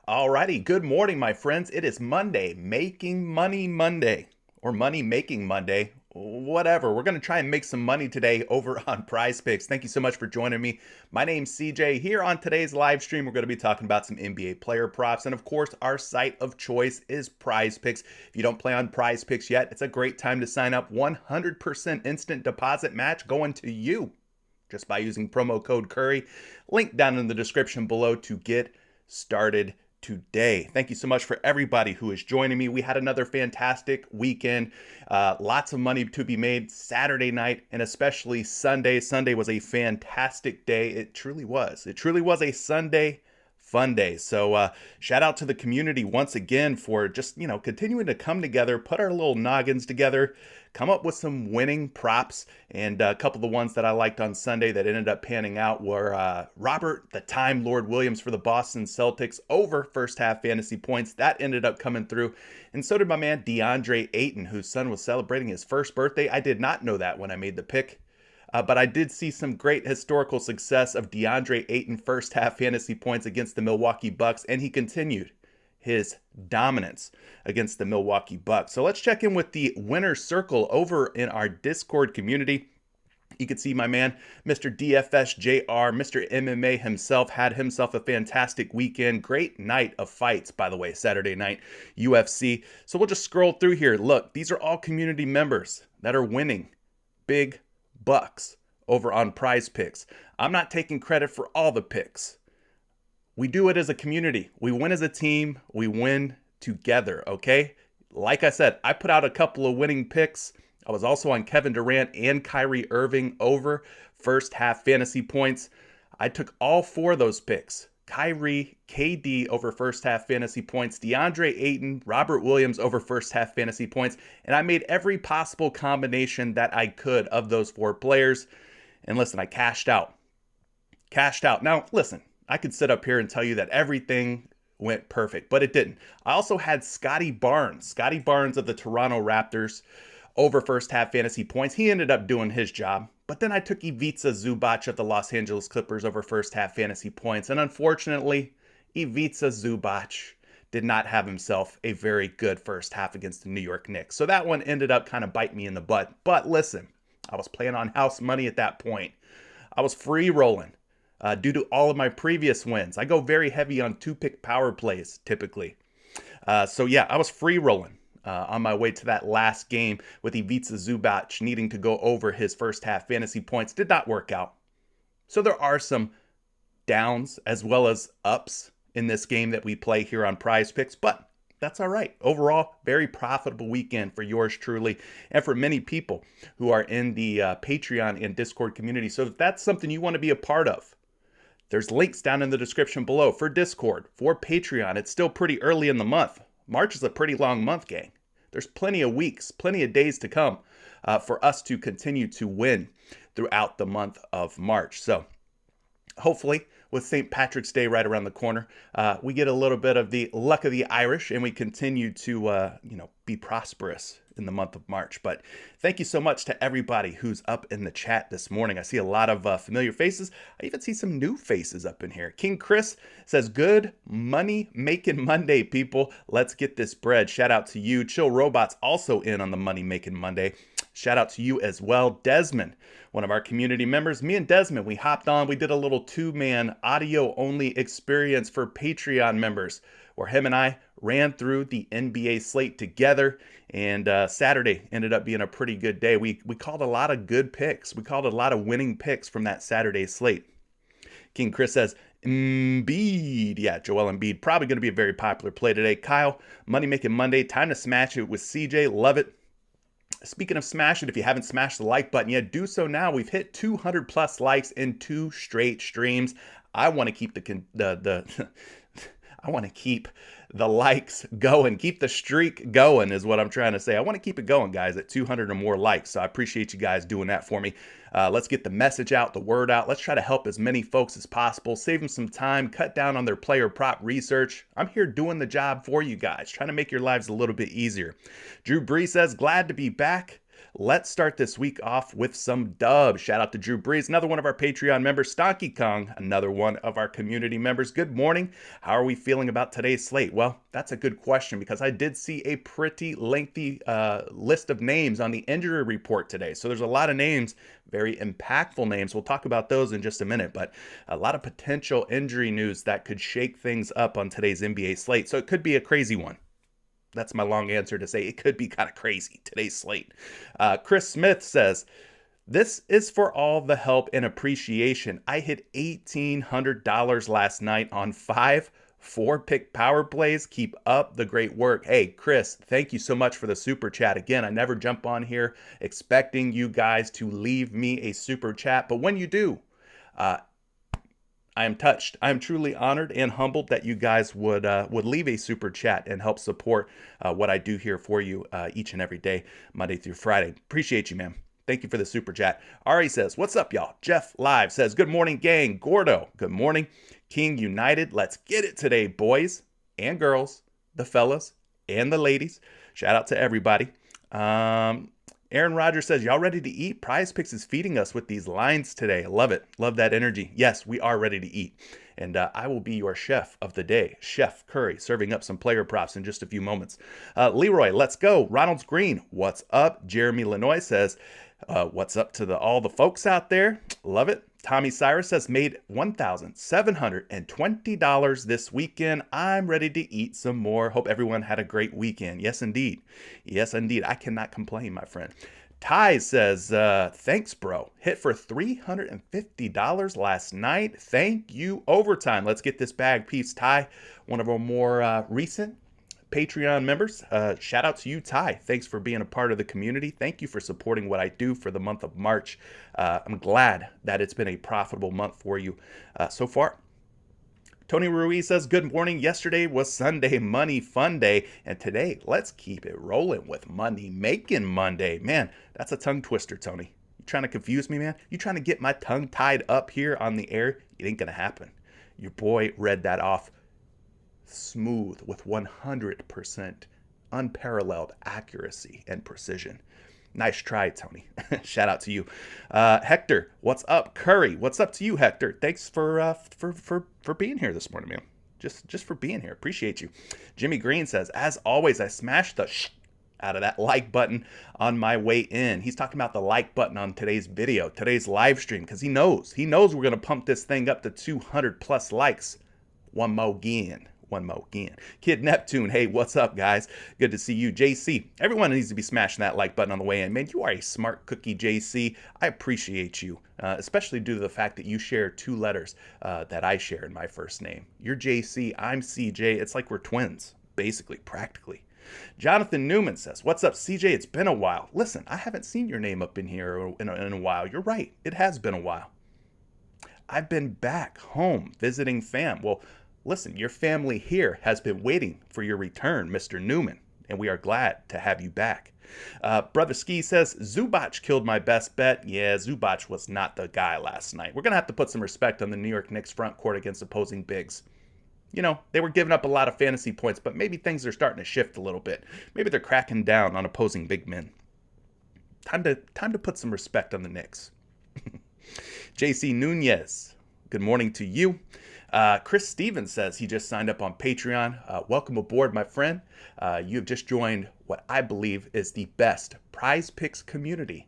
Alrighty, good morning, my friends. It is Monday, Making Money Monday, or Money Making Monday, whatever. We're going to try and make some money today over on PrizePicks. Thank you so much for joining me. My name's CJ. Here on today's live stream, we're going to be talking about some NBA player props, and of course, our site of choice is PrizePicks. If you don't play on PrizePicks yet, it's a great time to sign up. 100% instant deposit match going to you just by using promo code Curry. Link down in the description below to get started today. Thank you so much for everybody who is joining me. We had another fantastic weekend. Lots of money to be made Saturday night and especially Sunday. Sunday was a fantastic day. It truly was. It truly was a Sunday fun day. So shout out to the community once again for just, continuing to come together, put our little noggins together, come up with some winning props. And a couple of the ones that I liked on Sunday that ended up panning out were Robert the Time Lord Williams for the Boston Celtics over first half fantasy points. That ended up coming through. And so did my man DeAndre Ayton, whose son was celebrating his first birthday. I did not know that when I made the pick. But I did see some great historical success of DeAndre Ayton first half fantasy points against the Milwaukee Bucks, and he continued his dominance against the Milwaukee Bucks. So let's check in with the winner's circle over in our Discord community. You can see my man, Mr. DFS JR, Mr. MMA himself, had himself a fantastic weekend. Great night of fights, by the way, Saturday night, UFC. So we'll just scroll through here. Look, these are all community members that are winning big bucks over on PrizePicks. I'm not taking credit for all the picks. We do it as a community. We win as a team. We win together, okay? Like I said, I put out a couple of winning picks. I was also on Kevin Durant and Kyrie Irving over first half fantasy points. I took all four of those picks. Kyrie, KD over first half fantasy points, DeAndre Ayton, Robert Williams over first half fantasy points, and I made every possible combination that I could of those four players. And listen, I cashed out. Now, listen, I could sit up here and tell you that everything went perfect, but it didn't. I also had Scotty Barnes of the Toronto Raptors over first half fantasy points. He ended up doing his job. But then I took Ivica Zubac of the Los Angeles Clippers over first half fantasy points. And unfortunately, Ivica Zubac did not have himself a very good first half against the New York Knicks. So that one ended up kind of biting me in the butt. But listen, I was playing on house money at that point. I was free rolling due to all of my previous wins. I go very heavy on 2-pick power plays typically. So yeah, I was free rolling on my way to that last game with Ivica Zubac needing to go over his first half fantasy points. Did not work out. So there are some downs as well as ups in this game that we play here on PrizePicks, but that's all right. Overall, very profitable weekend for yours truly and for many people who are in the Patreon and Discord community. So if that's something you want to be a part of, there's links down in the description below for Discord, for Patreon. It's still pretty early in the month. March is a pretty long month, gang. There's plenty of weeks, plenty of days to come for us to continue to win throughout the month of March. So hopefully, with St. Patrick's Day right around the corner, we get a little bit of the luck of the Irish and we continue to, be prosperous in the month of March. But thank you so much to everybody who's up in the chat this morning. I see a lot of familiar faces. I even see some new faces up in here. King Chris says, good money making Monday, people. Let's get this bread. Shout out to you. Chill Robots also in on the money making Monday. Shout out to you as well. Desmond, one of our community members. Me and Desmond, we hopped on. We did a little 2-man audio only experience for Patreon members where him and I ran through the NBA slate together. And Saturday ended up being a pretty good day. We called a lot of good picks. We called a lot of winning picks from that Saturday slate. King Chris says, Embiid. Yeah, Joel Embiid. Probably going to be a very popular play today. Kyle, Money Making Monday. Time to smash it with CJ. Love it. Speaking of smash it, if you haven't smashed the like button yet, do so now. We've hit 200 plus likes in 2 straight streams. I want to keep I want to keep the likes going, keep the streak going is what I'm trying to say. I want to keep it going, guys, at 200 or more likes. So I appreciate you guys doing that for me. Let's get the message out, the word out. Let's try to help as many folks as possible, save them some time, cut down on their player prop research. I'm here doing the job for you guys, trying to make your lives a little bit easier. Drew Bree says, glad to be back. Let's start this week off with some dubs. Shout out to Drew Brees, another one of our Patreon members. Stonky Kong, another one of our community members. Good morning. How are we feeling about today's slate? Well, that's a good question because I did see a pretty lengthy list of names on the injury report today. So there's a lot of names, very impactful names. We'll talk about those in just a minute, but a lot of potential injury news that could shake things up on today's NBA slate. So it could be a crazy one. That's my long answer to say it could be kind of crazy, today's slate. Chris Smith says, this is for all the help and appreciation. I hit $1,800 last night on 5 4-pick power plays. Keep up the great work. Hey, Chris, thank you so much for the super chat. Again, I never jump on here expecting you guys to leave me a super chat. But when you do, I am touched. I am truly honored and humbled that you guys would leave a super chat and help support what I do here for you each and every day, Monday through Friday. Appreciate you, man. Thank you for the super chat. Ari says, what's up, y'all? Jeff Live says, good morning, gang. Gordo, good morning. King United, let's get it today, boys and girls, the fellas and the ladies. Shout out to everybody. Aaron Rodgers says, y'all ready to eat? PrizePicks is feeding us with these lines today. Love it. Love that energy. Yes, we are ready to eat. And I will be your chef of the day, Chef Curry, serving up some player props in just a few moments. Leroy, let's go. Ronald's Green, what's up? Jeremy Lanoy says, what's up to all the folks out there? Love it. Tommy Cyrus says, made $1,720 this weekend. I'm ready to eat some more. Hope everyone had a great weekend. Yes, indeed. Yes, indeed. I cannot complain, my friend. Ty says, thanks, bro. Hit for $350 last night. Thank you. Overtime. Let's get this bag. Peace, Ty. One of our more recent Patreon members. Shout out to you, Ty. Thanks for being a part of the community. Thank you for supporting what I do for the month of March. I'm glad that it's been a profitable month for you so far. Tony Ruiz says, good morning. Yesterday was Sunday Money Fun Day, and today, let's keep it rolling with Money Making Monday. Man, that's a tongue twister, Tony. You trying to confuse me, man? You trying to get my tongue tied up here on the air? It ain't going to happen. Your boy read that off smooth with 100% unparalleled accuracy and precision. Nice try, Tony. Shout out to you. Hector, what's up? Curry, what's up to you, Hector? Thanks for being here this morning, man. just for being here. Appreciate you. Jimmy Green says, as always, I smashed the out of that like button on my way in. He's talking about the like button on today's video, today's live stream, because he knows we're going to pump this thing up to 200 plus likes. One more again. Kid Neptune, hey, what's up, guys? Good to see you. JC, everyone needs to be smashing that like button on the way in. Man, you are a smart cookie, JC. I appreciate you, especially due to the fact that you share 2 letters that I share in my first name. You're JC, I'm CJ. It's like we're twins, basically, practically. Jonathan Newman says, what's up, CJ? It's been a while. Listen, I haven't seen your name up in here in a while. You're right. It has been a while. I've been back home visiting fam. Well, listen, your family here has been waiting for your return, Mr. Newman, and we are glad to have you back. Brother Ski says, Zubac killed my best bet. Yeah, Zubac was not the guy last night. We're going to have to put some respect on the New York Knicks front court against opposing bigs. You know, they were giving up a lot of fantasy points, but maybe things are starting to shift a little bit. Maybe they're cracking down on opposing big men. Time to put some respect on the Knicks. JC Nunez, good morning to you. Chris Stevens says he just signed up on Patreon. Welcome aboard, my friend. You have just joined what I believe is the best PrizePicks community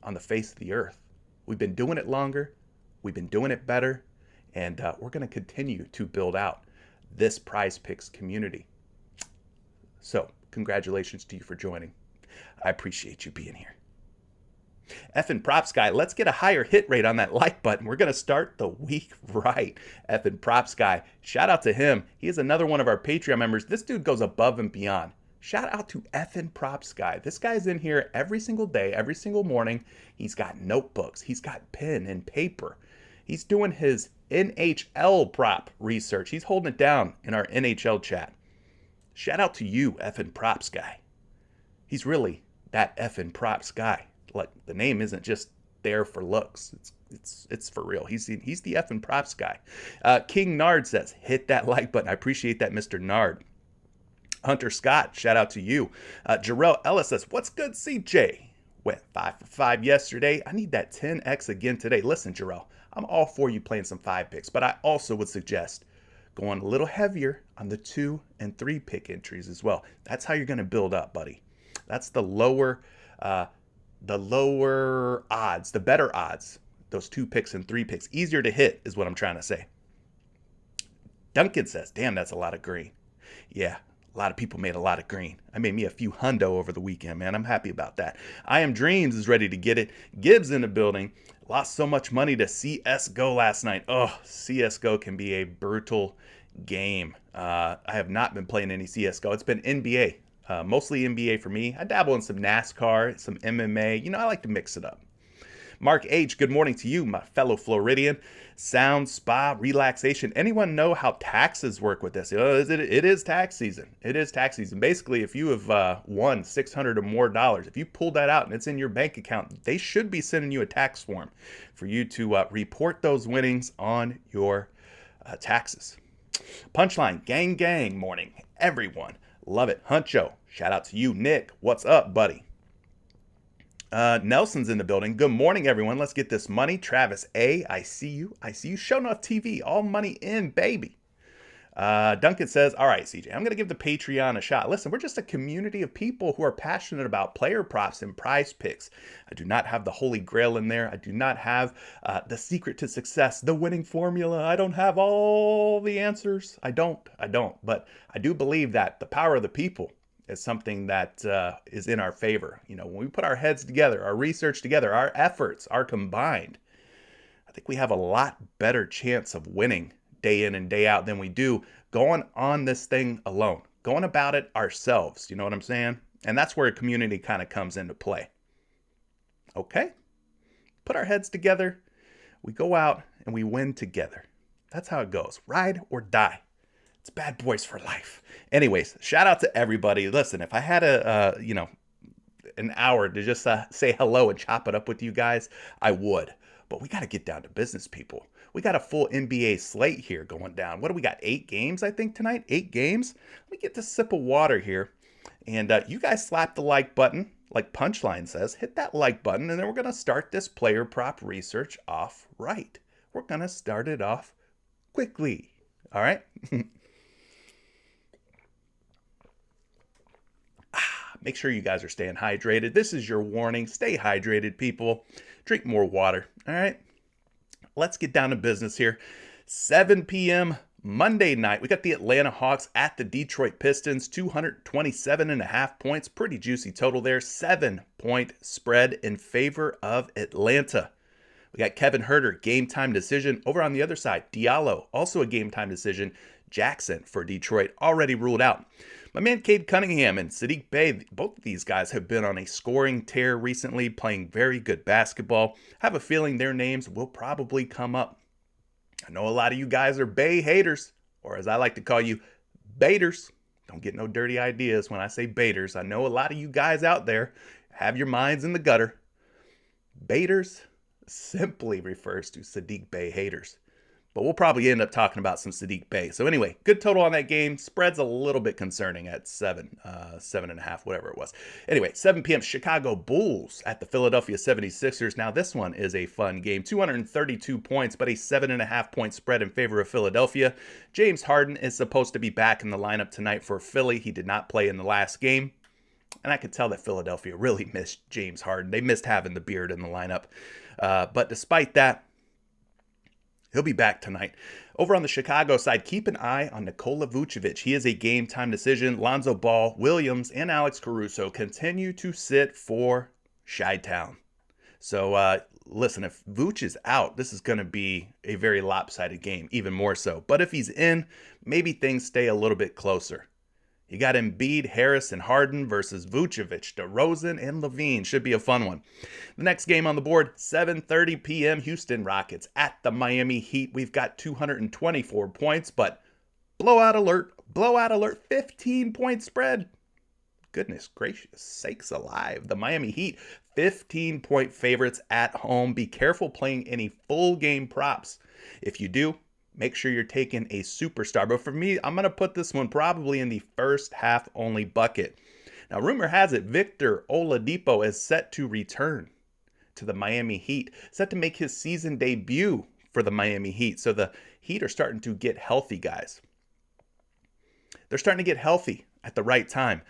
on the face of the earth. We've been doing it longer. We've been doing it better. And we're going to continue to build out this PrizePicks community. So, congratulations to you for joining. I appreciate you being here. Effin' Props Guy, let's get a higher hit rate on that like button. We're going to start the week right. Effin' Props Guy, shout out to him. He is another one of our Patreon members. This dude goes above and beyond. Shout out to Effin' Props Guy. This guy's in here every single day, every single morning. He's got notebooks. He's got pen and paper. He's doing his NHL prop research. He's holding it down in our NHL chat. Shout out to you, Effin' Props Guy. He's really that Effin' Props Guy. Like, the name isn't just there for looks. It's for real. He's the Effin' Props Guy. King Nard says, hit that like button. I appreciate that, Mr. Nard. Hunter Scott, shout out to you. Jarrell Ellis says, what's good, CJ? Went 5 for 5 yesterday. I need that 10x again today. Listen, Jarrell, I'm all for you playing some 5 picks, but I also would suggest going a little heavier on the 2 and 3 pick entries as well. That's how you're going to build up, buddy. That's the lower odds, the better odds. Those 2 picks and 3 picks, easier to hit is what I'm trying to say. Duncan says, damn, that's a lot of green. Yeah, a lot of people made a lot of green. I made me a few hundo over the weekend, man. I'm happy about that. I Am Dreams is ready to get it. Gibbs in the building. Lost so much money to CSGO last night. Oh, CSGO can be a brutal game. I have not been playing any CSGO. It's been NBA. Mostly NBA for me. I dabble in some NASCAR, some MMA. You know, I like to mix it up. Mark H., good morning to you, my fellow Floridian. Sound, spa, relaxation. Anyone know how taxes work with this? It is tax season. It is tax season. Basically, if you have won $600 or more, if you pulled that out and it's in your bank account, they should be sending you a tax form for you to report those winnings on your taxes. Punchline, gang, morning, everyone. Love it. Huncho, shout out to you. Nick, what's up, buddy? Nelson's in the building. Good morning, everyone. Let's get this money. Travis A., I see you. Show enough TV. All money in, baby. Duncan says, all right, CJ, I'm going to give the Patreon a shot. Listen, we're just a community of people who are passionate about player props and prize picks. I do not have the holy grail in there. I do not have the secret to success, the winning formula. I don't have all the answers. I don't. But I do believe that the power of the people is something that is in our favor. You know, when we put our heads together, our research together, our efforts are combined, I think we have a lot better chance of winning day in and day out than we do going on this thing alone, going about it ourselves. You know what I'm saying? And that's where a community kind of comes into play. Okay? Put our heads together. We go out and we win together. That's how it goes. Ride or die. It's bad boys for life. Anyways, shout out to everybody. Listen, if I had an hour to just say hello and chop it up with you guys, I would. But we got to get down to business, people. We got a full NBA slate here going down. What do we got? 8 games, I think, tonight? 8 games? Let me get this sip of water here. And you guys slap the like button, like Punchline says. Hit that like button, and then we're going to start this player prop research off right. We're going to start it off quickly. All right? Make sure you guys are staying hydrated. This is your warning. Stay hydrated, people. Drink more water. All right. Let's get down to business here. 7 p.m. Monday night, we got the Atlanta Hawks at the Detroit Pistons, 227.5 points. Pretty juicy total there. 7-point spread in favor of Atlanta. We got Kevin Huerter, game time decision. Over on the other side, Diallo, also a game time decision. Jackson for Detroit, already ruled out. My man Cade Cunningham and Saddiq Bey, both of these guys have been on a scoring tear recently, playing very good basketball. I have a feeling their names will probably come up. I know a lot of you guys are Bey haters, or as I like to call you, baiters. Don't get no dirty ideas when I say baiters. I know a lot of you guys out there have your minds in the gutter. Baiters simply refers to Saddiq Bey haters. But we'll probably end up talking about some Saddiq Bey. So anyway, good total on that game. Spread's a little bit concerning at 7.5, whatever it was. Anyway, 7 p.m. Chicago Bulls at the Philadelphia 76ers. Now this one is a fun game. 232 points, but a 7.5-point spread in favor of Philadelphia. James Harden is supposed to be back in the lineup tonight for Philly. He did not play in the last game. And I could tell that Philadelphia really missed James Harden. They missed having the beard in the lineup. But despite that, he'll be back tonight. Over on the Chicago side, keep an eye on Nikola Vucevic. He is a game-time decision. Lonzo Ball, Williams, and Alex Caruso continue to sit for Chi-Town. So, listen, if Vooch is out, this is going to be a very lopsided game, even more so. But if he's in, maybe things stay a little bit closer. You got Embiid, Harris, and Harden versus Vucevic, DeRozan, and LaVine. Should be a fun one. The next game on the board, 7:30 p.m. Houston Rockets at the Miami Heat. We've got 224 points, but blowout alert, 15-point spread. Goodness gracious sakes alive. The Miami Heat, 15-point favorites at home. Be careful playing any full game props. If you do, make sure you're taking a superstar. But for me, I'm going to put this one probably in the first half only bucket. Now, rumor has it Victor Oladipo is set to return to the Miami Heat, set to make his season debut for the Miami Heat. So the Heat are starting to get healthy, guys. They're starting to get healthy at the right time.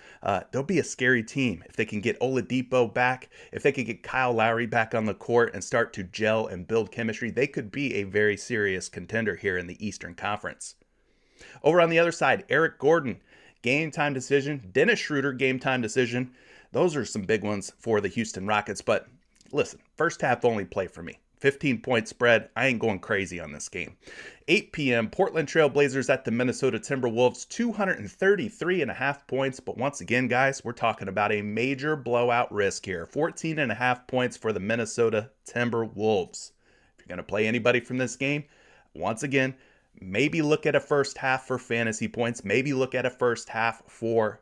They'll be a scary team if they can get Oladipo back, if they can get Kyle Lowry back on the court and start to gel and build chemistry. They could be a very serious contender here in the Eastern Conference. Over on the other side, Eric Gordon, game time decision. Dennis Schroeder, game time decision. Those are some big ones for the Houston Rockets. But listen, first half only play for me. 15-point spread. I ain't going crazy on this game. 8 p.m. Portland Trail Blazers at the Minnesota Timberwolves. 233.5 points. But once again, guys, we're talking about a major blowout risk here. 14.5 points for the Minnesota Timberwolves. If you're going to play anybody from this game, once again, maybe look at a first half for fantasy points. Maybe look at a first half for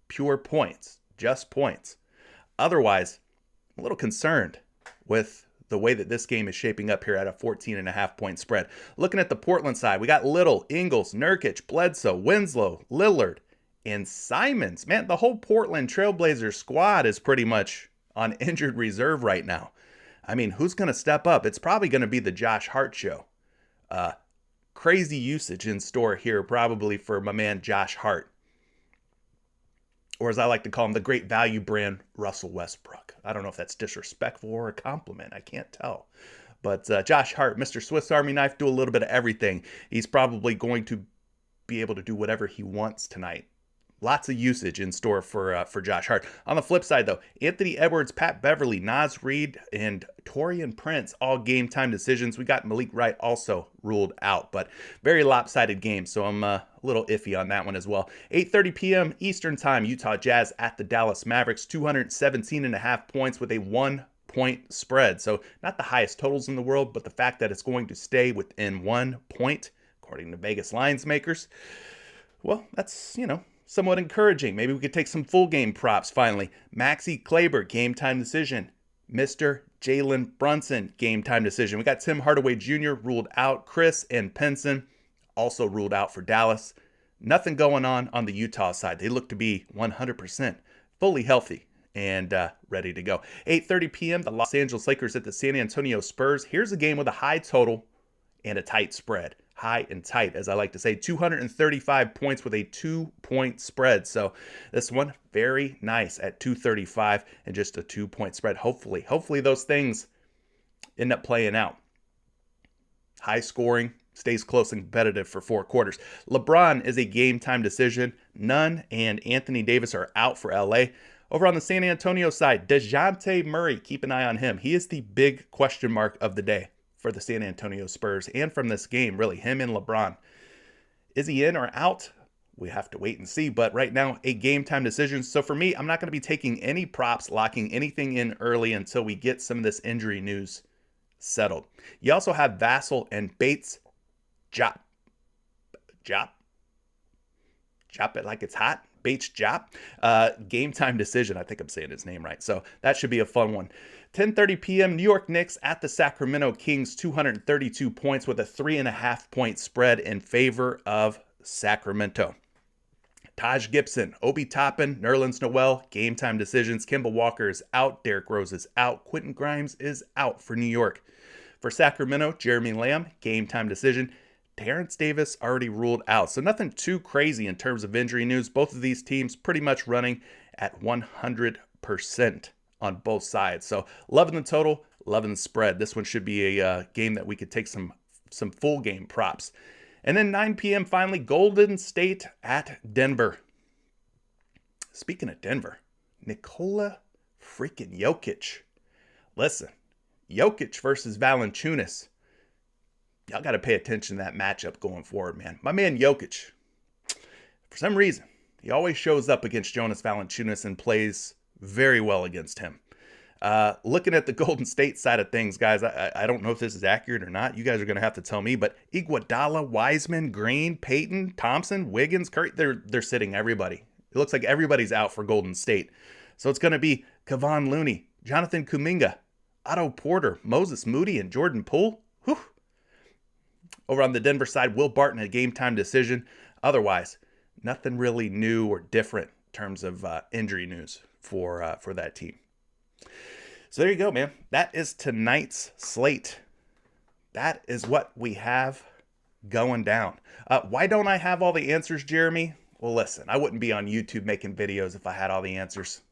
pure points. Just points. Otherwise, I'm a little concerned with the way that this game is shaping up here at a 14.5-point spread. Looking at the Portland side, we got Little, Ingles, Nurkic, Bledsoe, Winslow, Lillard, and Simons. Man, the whole Portland Trailblazers squad is pretty much on injured reserve right now. I mean, who's going to step up? It's probably going to be the Josh Hart show. Crazy usage in store here probably for my man Josh Hart. Or as I like to call him, the great value brand, Russell Westbrook. I don't know if that's disrespectful or a compliment. I can't tell. But Josh Hart, Mr. Swiss Army Knife, do a little bit of everything. He's probably going to be able to do whatever he wants tonight. Lots of usage in store for Josh Hart. On the flip side, though, Anthony Edwards, Pat Beverly, Naz Reid, and Taurean Prince, all game time decisions. We got Malik Wright also ruled out, but very lopsided game, so I'm a little iffy on that one as well. 8:30 p.m. Eastern Time, Utah Jazz at the Dallas Mavericks, 217.5 points with a 1-point spread. So not the highest totals in the world, but the fact that it's going to stay within 1 point, according to Vegas lines makers, well, that's, somewhat encouraging. Maybe we could take some full game props finally. Maxi Kleber, game time decision. Mr. Jalen Brunson, game time decision. We got Tim Hardaway Jr. ruled out. Chris and Pinson also ruled out for Dallas. Nothing going on the Utah side. They look to be 100% fully healthy and ready to go. 8:30 p.m. the Los Angeles Lakers at the San Antonio Spurs. Here's a game with a high total and a tight spread. high and tight, as I like to say. 235 points with a 2-point spread. So this one, very nice at 235 and just a 2-point spread. Hopefully those things end up playing out. High scoring, stays close and competitive for 4 quarters. LeBron is a game time decision. Nunn and Anthony Davis are out for LA. Over on the San Antonio side, DeJounte Murray, keep an eye on him. He is the big question mark of the day for the San Antonio Spurs and from this game, really, him and LeBron. Is he in or out? We have to wait and see, but right now, a game time decision. So for me, I'm not going to be taking any props, locking anything in early until we get some of this injury news settled. You also have Vassell and Bates. Jop it like it's hot. Bates Jop. Game time decision. I think I'm saying his name right. So that should be a fun one. 10:30 p.m. New York Knicks at the Sacramento Kings. 232 points with a 3.5-point spread in favor of Sacramento. Taj Gibson, Obi Toppin, Nerlens Noel, game time decisions. Kemba Walker is out. Derrick Rose is out. Quentin Grimes is out for New York. For Sacramento, Jeremy Lamb, game time decision. Terrence Davis already ruled out. So nothing too crazy in terms of injury news. Both of these teams pretty much running at 100% on both sides. So loving the total, loving the spread. This one should be a game that we could take some full game props. And then 9 p.m. finally, Golden State at Denver. Speaking of Denver, Nikola freaking Jokic. Listen, Jokic versus Valanciunas. Y'all got to pay attention to that matchup going forward, man. My man Jokic, for some reason, he always shows up against Jonas Valanciunas and plays very well against him. Looking at the Golden State side of things, guys, I don't know if this is accurate or not. You guys are going to have to tell me, but Iguodala, Wiseman, Green, Payton, Thompson, Wiggins, Curry, they're sitting everybody. It looks like everybody's out for Golden State. So it's going to be Kevon Looney, Jonathan Kuminga, Otto Porter, Moses Moody, and Jordan Poole. Whew. Over on the Denver side, Will Barton, a game-time decision. Otherwise, nothing really new or different in terms of injury news for that team. So there you go, man. That is tonight's slate. That is what we have going down. Why don't I have all the answers, Jeremy? Well, listen, I wouldn't be on YouTube making videos if I had all the answers.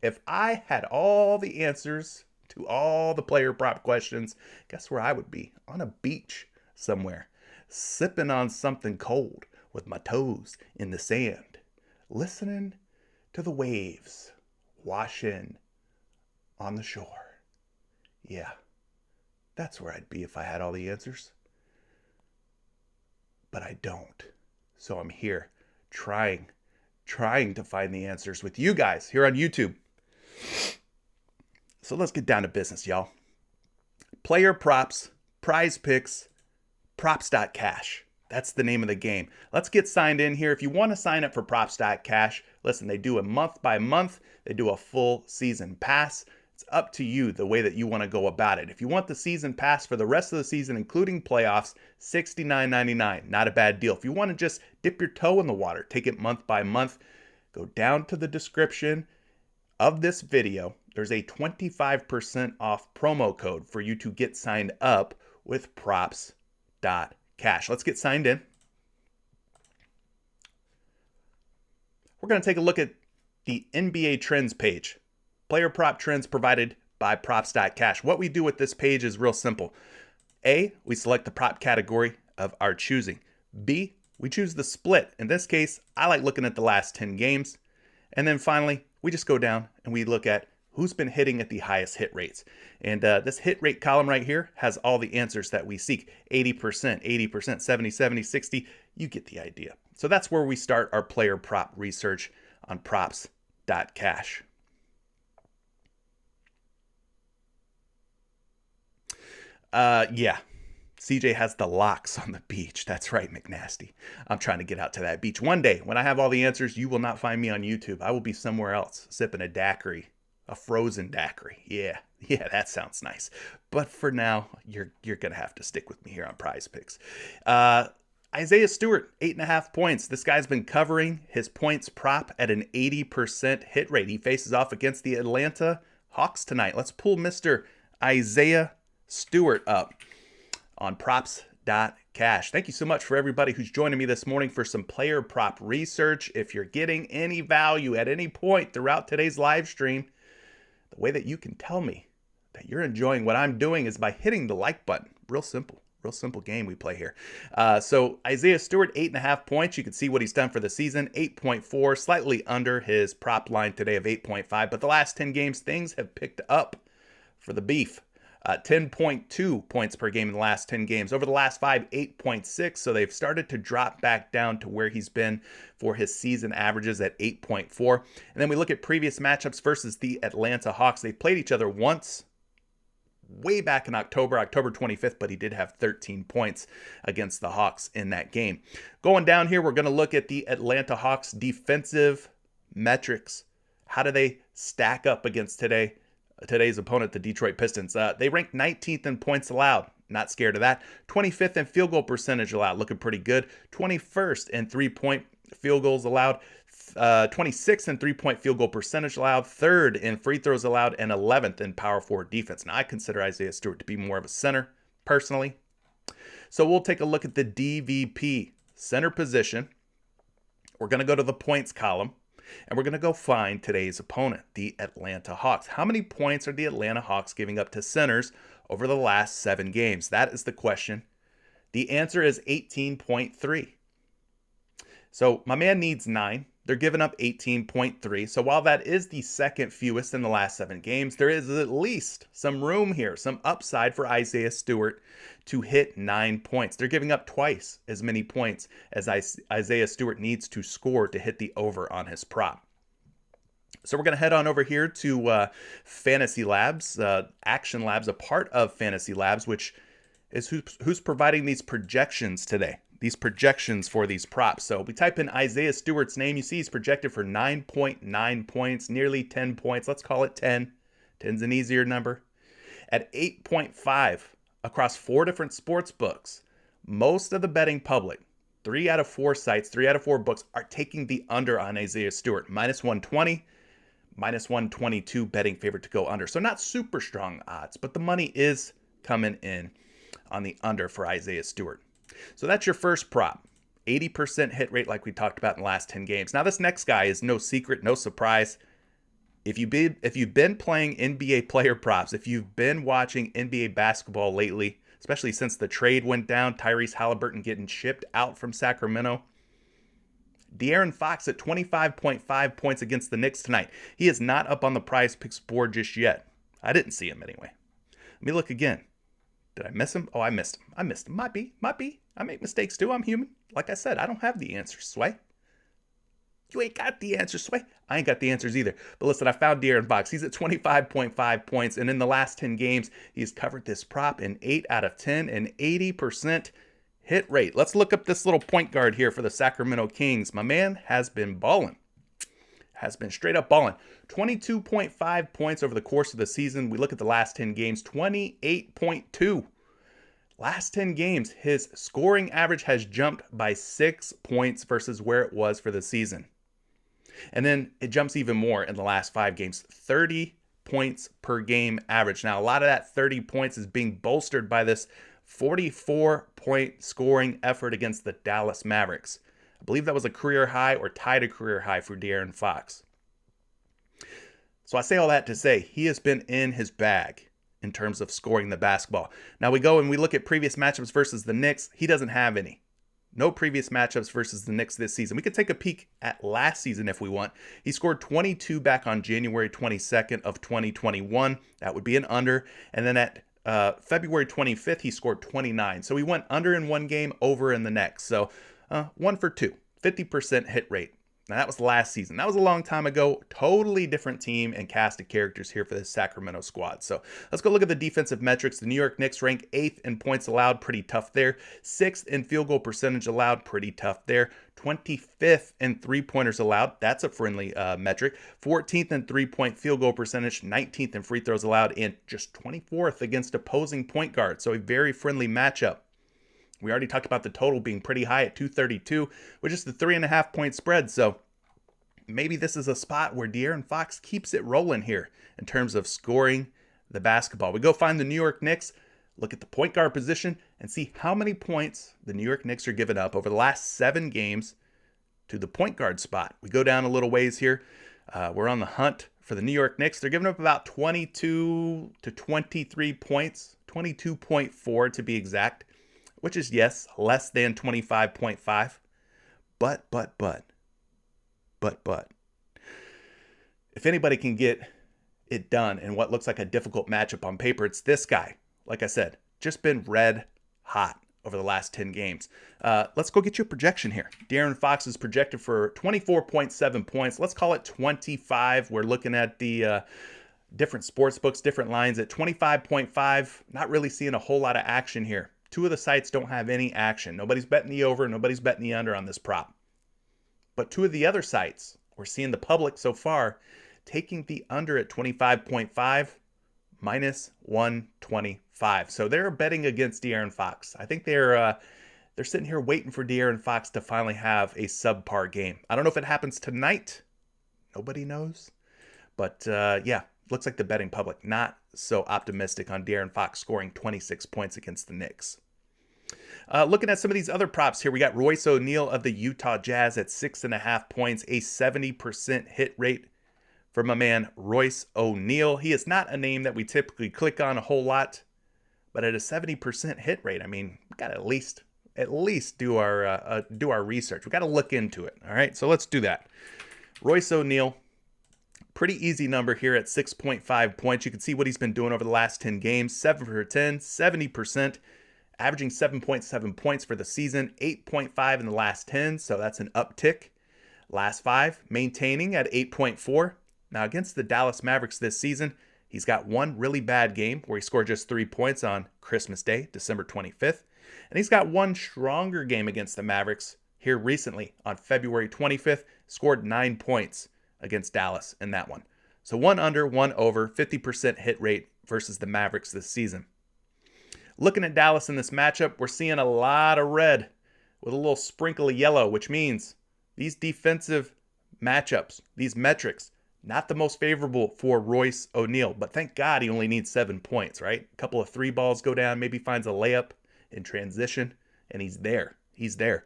If I had all the answers to all the player prop questions, guess where I would be? On a beach somewhere, sipping on something cold with my toes in the sand, listening to the waves wash in on the shore. Yeah, that's where I'd be if I had all the answers. But I don't. So I'm here trying to find the answers with you guys here on YouTube. So let's get down to business, y'all. Player props, prize picks, props.cash. That's the name of the game. Let's get signed in here. If you want to sign up for props.cash, listen, they do a month by month. They do a full season pass. It's up to you the way that you want to go about it. If you want the season pass for the rest of the season, including playoffs, $69.99. Not a bad deal. If you want to just dip your toe in the water, take it month by month, go down to the description of this video. There's a 25% off promo code for you to get signed up with props.cash. Let's get signed in. We're going to take a look at the NBA trends page. Player prop trends provided by props.cash. What we do with this page is real simple. A, we select the prop category of our choosing. B, we choose the split. In this case, I like looking at the last 10 games. And then finally, we just go down and we look at who's been hitting at the highest hit rates. And this hit rate column right here has all the answers that we seek. 80%, 80%, 70, 70, 60. You get the idea. So that's where we start our player prop research on props.cash. Yeah. CJ has the locks on the beach. That's right, McNasty. I'm trying to get out to that beach. One day, when I have all the answers, you will not find me on YouTube. I will be somewhere else, sipping a daiquiri, a frozen daiquiri. Yeah, that sounds nice. But for now, you're going to have to stick with me here on PrizePicks. Isaiah Stewart, 8.5 points. This guy's been covering his points prop at an 80% hit rate. He faces off against the Atlanta Hawks tonight. Let's pull Mr. Isaiah Stewart up on props.cash. cash. Thank you so much for everybody who's joining me this morning for some player prop research. If you're getting any value at any point throughout today's live stream, the way that you can tell me that you're enjoying what I'm doing is by hitting the like button. Real simple game we play here. So Isaiah Stewart, 8.5 points. You can see what he's done for the season, 8.4, slightly under his prop line today of 8.5. But the last 10 games, things have picked up for the beef. 10.2 points per game in the last 10 games. Over the last 5, 8.6. So they've started to drop back down to where he's been for his season averages at 8.4. And then we look at previous matchups versus the Atlanta Hawks. They played each other once way back in October 25th, but he did have 13 points against the Hawks in that game. Going down here, we're going to look at the Atlanta Hawks defensive metrics. How do they stack up against today's opponent, the Detroit Pistons? They ranked 19th in points allowed. Not scared of that. 25th in field goal percentage allowed. Looking pretty good. 21st in three-point field goals allowed. 26th in three-point field goal percentage allowed. 3rd in free throws allowed. And 11th in power forward defense. Now, I consider Isaiah Stewart to be more of a center, personally. So we'll take a look at the DVP center position. We're going to go to the points column. And we're going to go find today's opponent, the Atlanta Hawks. How many points are the Atlanta Hawks giving up to centers over the last 7 games? That is the question. The answer is 18.3. So my man needs 9. They're giving up 18.3. So while that is the second fewest in the last 7 games, there is at least some room here, some upside for Isaiah Stewart to hit 9 points. They're giving up twice as many points as Isaiah Stewart needs to score to hit the over on his prop. So we're going to head on over here to Fantasy Labs, Action Labs, a part of Fantasy Labs, which is who's providing these projections today. These projections for these props. So we type in Isaiah Stewart's name. You see he's projected for 9.9 points, nearly 10 points. Let's call it 10. 10's an easier number. At 8.5 across 4 different sports books, most of the betting public, 3 out of 4 sites, 3 out of 4 books are taking the under on Isaiah Stewart. Minus 120, minus 122 betting favorite to go under. So not super strong odds, but the money is coming in on the under for Isaiah Stewart. So that's your first prop. 80% hit rate like we talked about in the last 10 games. Now this next guy is no secret, no surprise. If you've been playing NBA player props, if you've been watching NBA basketball lately, especially since the trade went down, Tyrese Halliburton getting shipped out from Sacramento, De'Aaron Fox at 25.5 points against the Knicks tonight. He is not up on the PrizePicks board just yet. I didn't see him anyway. Let me look again. Did I miss him? Oh, I missed him. Might be. I make mistakes too. I'm human. Like I said, I don't have the answers, Sway. You ain't got the answers, Sway. I ain't got the answers either. But listen, I found De'Aaron Fox. He's at 25.5 points. And in the last 10 games, he's covered this prop in 8 out of 10 and 80% hit rate. Let's look up this little point guard here for the Sacramento Kings. My man has been balling. Has been straight up balling. 22.5 points over the course of the season. We look at the last 10 games, 28.2. Last 10 games, his scoring average has jumped by 6 points versus where it was for the season. And then it jumps even more in the last 5 games, 30 points per game average. Now, a lot of that 30 points is being bolstered by this 44-point scoring effort against the Dallas Mavericks. I believe that was a career high or tied a career high for De'Aaron Fox. So I say all that to say he has been in his bag in terms of scoring the basketball. Now we go and we look at previous matchups versus the Knicks. He doesn't have any. No previous matchups versus the Knicks this season. We could take a peek at last season if we want. He scored 22 back on January 22nd of 2021. That would be an under. And then at February 25th, he scored 29. So he went under in one game, over in the next. So 1 for 2, 50% hit rate. Now that was last season. That was a long time ago. Totally different team and cast of characters here for this Sacramento squad. So let's go look at the defensive metrics. The New York Knicks rank 8th in points allowed. Pretty tough there. 6th in field goal percentage allowed. Pretty tough there. 25th in three-pointers allowed. That's a friendly metric. 14th in three-point field goal percentage. 19th in free throws allowed. And just 24th against opposing point guards. So a very friendly matchup. We already talked about the total being pretty high at 232, which is the 3.5 point spread. So maybe this is a spot where De'Aaron Fox keeps it rolling here in terms of scoring the basketball. We go find the New York Knicks. look at the point guard position, and see how many points the New York Knicks are giving up over the last 7 games to the point guard spot. We go down a little ways here. We're on the hunt for the New York Knicks. They're giving up about 22 to 23 points, 22.4 to be exact, which is, yes, less than 25.5. But, if anybody can get it done in what looks like a difficult matchup on paper, it's this guy. Like I said, just been red hot over the last 10 games. Let's go get you a projection here. De'Aaron Fox is projected for 24.7 points. Let's call it 25. We're looking at the different sports books, different lines at 25.5. Not really seeing a whole lot of action here. 2 of the sites don't have any action. Nobody's betting the over, nobody's betting the under on this prop. But 2 of the other sites, we're seeing the public so far taking the under at 25.5 minus 125. So they're betting against De'Aaron Fox. I think they're sitting here waiting for De'Aaron Fox to finally have a subpar game. I don't know if it happens tonight. Nobody knows. But yeah, looks like the betting public not so optimistic on De'Aaron Fox scoring 26 points against the Knicks. Looking at some of these other props here, we got Royce O'Neal of the Utah Jazz at 6.5 points, a 70% hit rate for my man Royce O'Neal. He is not a name that we typically click on a whole lot, but at a 70% hit rate, I mean, we got to at least do our research. We got to look into it. All right, so let's do that. Royce O'Neal, pretty easy number here at 6.5 points. You can see what he's been doing over the last 10 games. 7 for 10, 70%. Averaging 7.7 points for the season, 8.5 in the last 10, so that's an uptick. Last 5, maintaining at 8.4. Now, against the Dallas Mavericks this season, he's got one really bad game where he scored just 3 points on Christmas Day, December 25th. And he's got one stronger game against the Mavericks here recently on February 25th, scored 9 points against Dallas in that one. So 1 under, 1 over, 50% hit rate versus the Mavericks this season. Looking at Dallas in this matchup, we're seeing a lot of red with a little sprinkle of yellow, which means these defensive matchups, these metrics, not the most favorable for Royce O'Neal. But thank God he only needs 7 points, right? A couple of 3 balls go down, maybe finds a layup in transition, and he's there. He's there.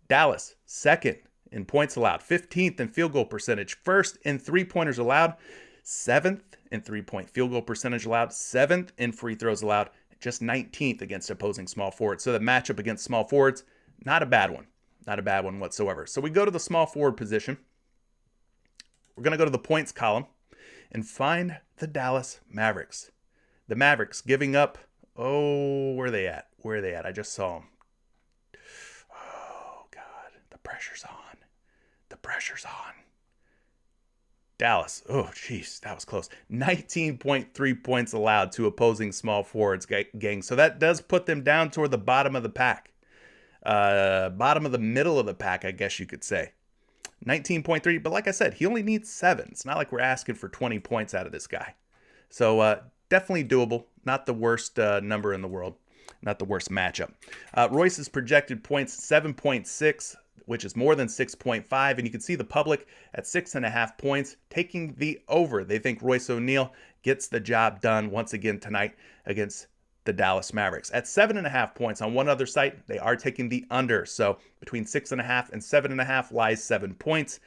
Dallas, second in points allowed, 15th in field goal percentage, first in 3-pointers allowed, 7th in 3-point field goal percentage allowed, 7th in free throws allowed, just 19th against opposing small forwards. So the matchup against small forwards, not a bad one. Not a bad one whatsoever. So we go to the small forward position. We're going to go to the points column and find the Dallas Mavericks. The Mavericks giving up, where are they at? Where are they at? I just saw them. Oh, God. The pressure's on. The pressure's on. Dallas, oh, jeez, that was close. 19.3 points allowed to opposing small forwards, gang. So that does put them down toward the bottom of the pack. Bottom of the middle of the pack, I guess you could say. 19.3, but like I said, he only needs 7. It's not like we're asking for 20 points out of this guy. So definitely doable. Not the worst number in the world. Not the worst matchup. Royce's projected points, 7.6. which is more than 6.5, and you can see the public at 6.5 points, taking the over. They think Royce O'Neal gets the job done once again tonight against the Dallas Mavericks. At 7.5 points on one other site, they are taking the under. So between 6.5 and 7.5 lies 7 points,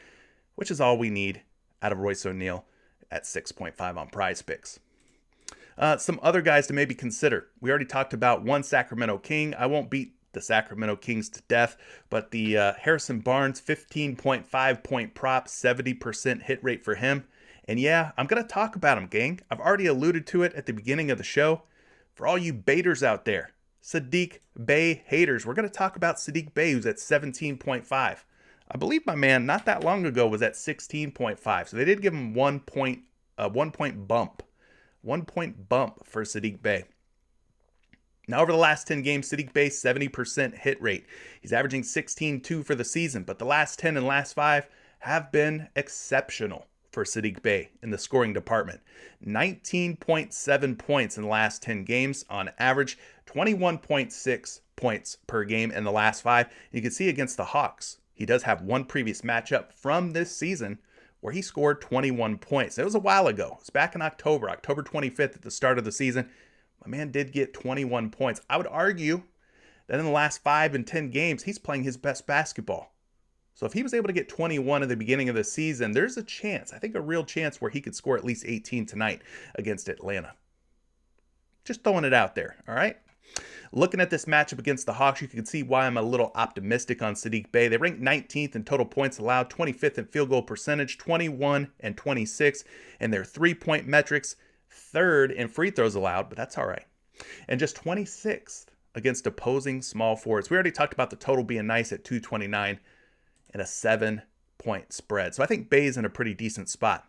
which is all we need out of Royce O'Neal at 6.5 on PrizePicks. Some other guys to maybe consider. We already talked about one Sacramento King. I won't beat the Sacramento Kings to death, but the Harrison Barnes 15.5 point prop, 70% hit rate for him. And yeah, I'm going to talk about him, gang. I've already alluded to it at the beginning of the show. For all you baiters out there, Saddiq Bey haters, we're going to talk about Saddiq Bey, who's at 17.5. I believe my man not that long ago was at 16.5. So they did give him 1 point bump. 1 point bump for Saddiq Bey. Now, over the last 10 games, Saddiq Bey, 70% hit rate. He's averaging 16.2 for the season, but the last 10 and last 5 have been exceptional for Saddiq Bey in the scoring department. 19.7 points in the last 10 games on average, 21.6 points per game in the last 5. You can see against the Hawks, he does have one previous matchup from this season where he scored 21 points. It was a while ago. It was back in October 25th at the start of the season. My man did get 21 points. I would argue that in the last 5 and 10 games, he's playing his best basketball. So if he was able to get 21 at the beginning of the season, there's a chance, I think a real chance, where he could score at least 18 tonight against Atlanta. Just throwing it out there, all right? Looking at this matchup against the Hawks, you can see why I'm a little optimistic on Saddiq Bey. They rank 19th in total points allowed, 25th in field goal percentage, 21 and 26 in their three-point metrics, 3rd in free throws allowed, but that's all right. And just 26th against opposing small forwards. We already talked about the total being nice at 229 and a 7-point spread. So I think Bey's in a pretty decent spot.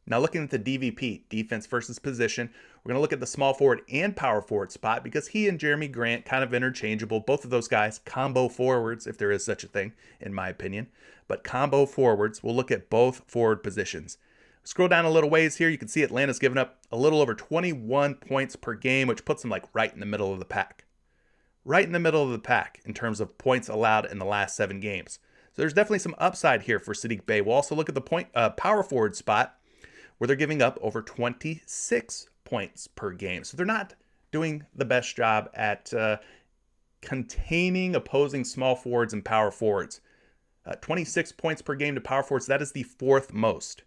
Now looking at the DVP, defense versus position, we're going to look at the small forward and power forward spot because he and Jeremy Grant kind of interchangeable. Both of those guys, combo forwards, if there is such a thing, in my opinion. But combo forwards, we'll look at both forward positions. Scroll down a little ways here, you can see Atlanta's given up a little over 21 points per game, which puts them like right in the middle of the pack. Right in the middle of the pack in terms of points allowed in the last 7 games. So there's definitely some upside here for Saddiq Bey. We'll also look at the power forward spot, where they're giving up over 26 points per game. So they're not doing the best job at containing opposing small forwards and power forwards. 26 points per game to power forwards, that is the 4th most.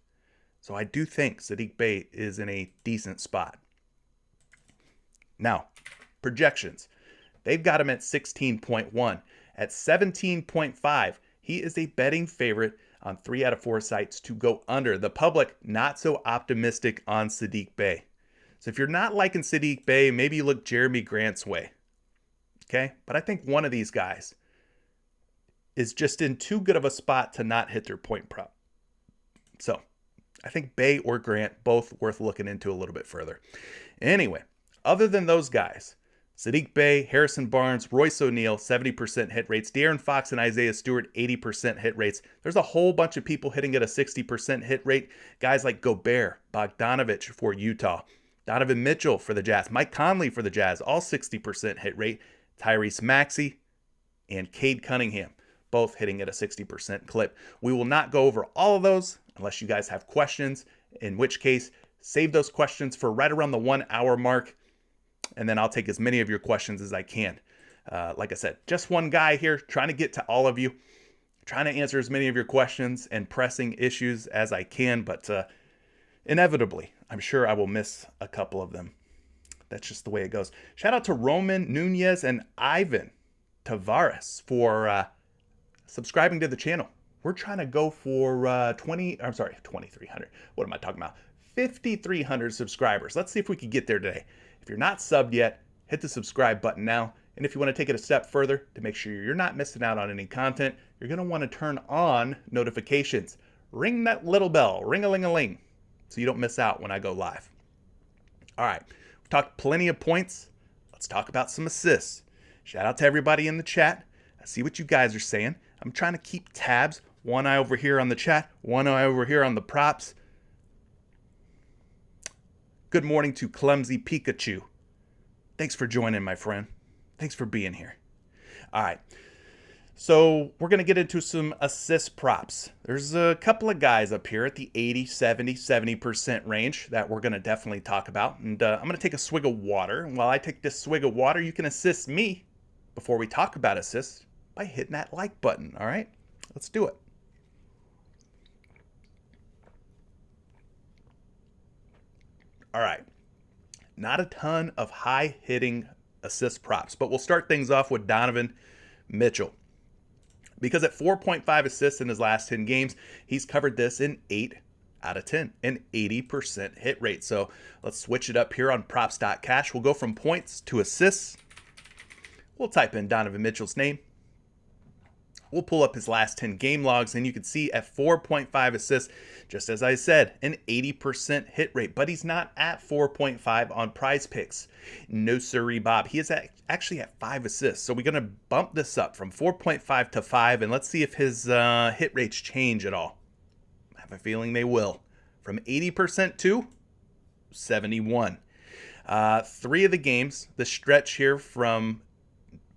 So I do think Saddiq Bey is in a decent spot. Now, projections. They've got him at 16.1. At 17.5, he is a betting favorite on 3 out of 4 sites to go under. The public, not so optimistic on Saddiq Bey. So if you're not liking Saddiq Bey, maybe you look Jeremy Grant's way. Okay? But I think one of these guys is just in too good of a spot to not hit their point prop. So I think Bey or Grant, both worth looking into a little bit further. Anyway, other than those guys, Saddiq Bey, Harrison Barnes, Royce O'Neal, 70% hit rates. De'Aaron Fox and Isaiah Stewart, 80% hit rates. There's a whole bunch of people hitting at a 60% hit rate. Guys like Gobert, Bogdanovich for Utah, Donovan Mitchell for the Jazz, Mike Conley for the Jazz, all 60% hit rate. Tyrese Maxey and Cade Cunningham, both hitting at a 60% clip. We will not go over all of those unless you guys have questions, in which case, save those questions for right around the 1 hour mark. And then I'll take as many of your questions as I can. Like I said, just one guy here trying to get to all of you, trying to answer as many of your questions and pressing issues as I can. But inevitably, I'm sure I will miss a couple of them. That's just the way it goes. Shout out to Roman Nunez and Ivan Tavares for subscribing to the channel. We're trying to go for 2,300. What am I talking about? 5,300 subscribers. Let's see if we can get there today. If you're not subbed yet, hit the subscribe button now. And if you want to take it a step further to make sure you're not missing out on any content, you're going to want to turn on notifications. Ring that little bell, ring-a-ling-a-ling, so you don't miss out when I go live. All right, we've talked plenty of points. Let's talk about some assists. Shout out to everybody in the chat. I see what you guys are saying. I'm trying to keep tabs. One eye over here on the chat, one eye over here on the props. Good morning to Clumsy Pikachu. Thanks for joining, my friend. Thanks for being here. All right. So we're going to get into some assist props. There's a couple of guys up here at the 80, 70, 70% range that we're going to definitely talk about. And I'm going to take a swig of water. And while I take this swig of water, you can assist me before we talk about assists by hitting that like button. All right? Let's do it. All right, not a ton of high-hitting assist props, but we'll start things off with Donovan Mitchell. Because at 4.5 assists in his last 10 games, he's covered this in 8 out of 10, an 80% hit rate. So let's switch it up here on props.cash. We'll go from points to assists. We'll type in Donovan Mitchell's name. We'll pull up his last 10 game logs, and you can see at 4.5 assists, just as I said, an 80% hit rate. But he's not at 4.5 on PrizePicks. No sirree, Bob. He is actually at 5 assists. So we're going to bump this up from 4.5 to 5, and let's see if his hit rates change at all. I have a feeling they will. From 80% to 71. 3 of the games, the stretch here from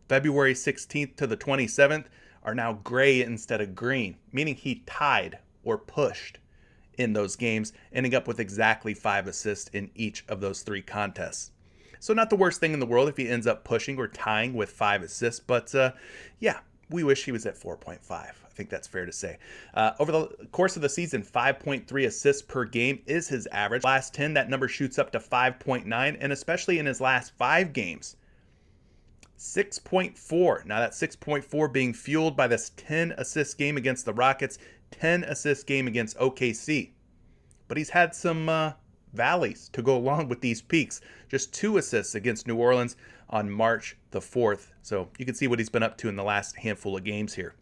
February 16th to the 27th, are now gray instead of green, meaning he tied or pushed in those games, ending up with exactly 5 assists in each of those 3 contests. So not the worst thing in the world if he ends up pushing or tying with 5 assists. But yeah, we wish he was at 4.5. I think that's fair to say. Over the course of the season, 5.3 assists per game is his average. Last 10, that number shoots up to 5.9, and especially in his last 5 games, 6.4. Now that 6.4 being fueled by this 10 assist game against the Rockets, 10 assist game against OKC. But he's had some valleys to go along with these peaks. Just 2 assists against New Orleans on March the 4th. So you can see what he's been up to in the last handful of games here.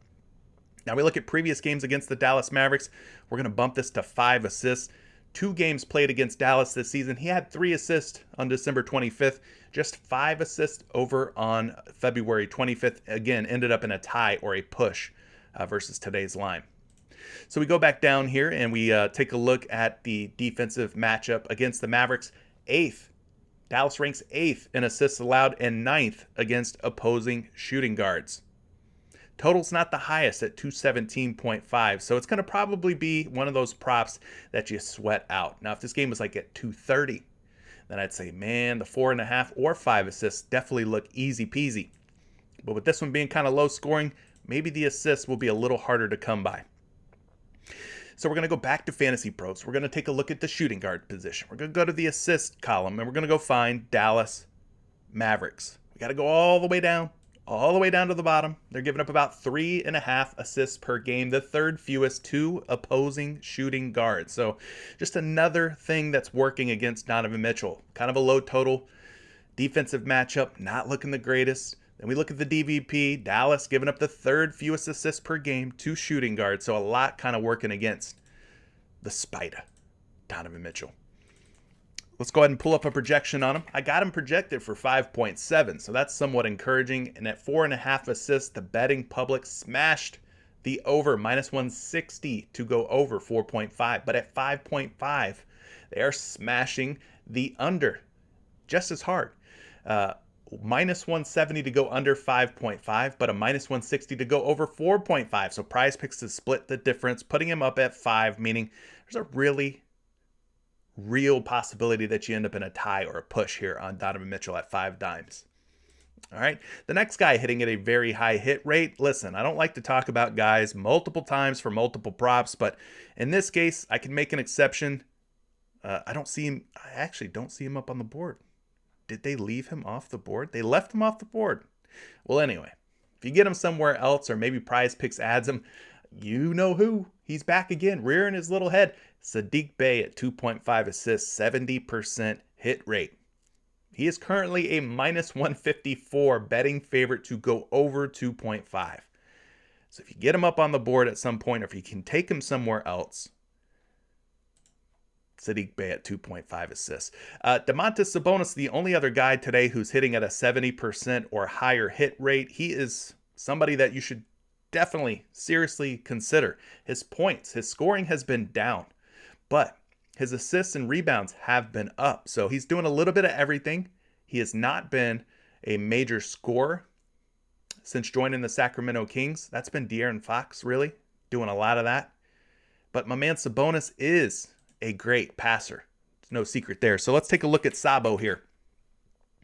Now we look at previous games against the Dallas Mavericks. We're going to bump this to 5 assists. 2 games played against Dallas this season. He had 3 assists on December 25th. Just 5 assists over on February 25th. Again, ended up in a tie or a push versus today's line. So we go back down here and we take a look at the defensive matchup against the Mavericks. 8th. Dallas ranks 8th in assists allowed and 9th against opposing shooting guards. Total's not the highest at 217.5, so it's going to probably be one of those props that you sweat out. Now, if this game was like at 230, then I'd say, man, the 4.5 or 5 assists definitely look easy peasy. But with this one being kind of low scoring, maybe the assists will be a little harder to come by. So we're going to go back to Fantasy Pros. We're going to take a look at the shooting guard position. We're going to go to the assist column, and we're going to go find Dallas Mavericks. We got to go all the way down to the bottom. They're giving up about 3.5 assists per game, the 3rd fewest to opposing shooting guards. So just another thing that's working against Donovan Mitchell. Kind of a low total defensive matchup, not looking the greatest. Then we look at the DVP, Dallas giving up the 3rd fewest assists per game to shooting guards. So a lot kind of working against the Spider, Donovan Mitchell. Let's go ahead and pull up a projection on him. I got him projected for 5.7, so that's somewhat encouraging. And at 4.5 assists, the betting public smashed the over, -160 to go over 4.5. But at 5.5, they are smashing the under just as hard. -170 to go under 5.5, but a -160 to go over 4.5. So PrizePicks has split the difference, putting him up at 5, meaning there's a really real possibility that you end up in a tie or a push here on Donovan Mitchell at 5 dimes. All right, the next guy hitting at a very high hit rate. Listen, I don't like to talk about guys multiple times for multiple props, but in this case, I can make an exception. I actually don't see him up on the board. Did they leave him off the board? They left him off the board. Well, anyway, if you get him somewhere else or maybe PrizePicks adds him, you know who. He's back again, rearing his little head. Saddiq Bey at 2.5 assists, 70% hit rate. He is currently a -154 betting favorite to go over 2.5. So if you get him up on the board at some point, or if you can take him somewhere else, Saddiq Bey at 2.5 assists. Domantas Sabonis, the only other guy today who's hitting at a 70% or higher hit rate. He is somebody that you should definitely seriously consider. His points, his scoring has been down, but his assists and rebounds have been up. So he's doing a little bit of everything. He has not been a major scorer since joining the Sacramento Kings. That's been De'Aaron Fox really doing a lot of that. But my man Sabonis is a great passer. There's no secret there. So let's take a look at Sabo here.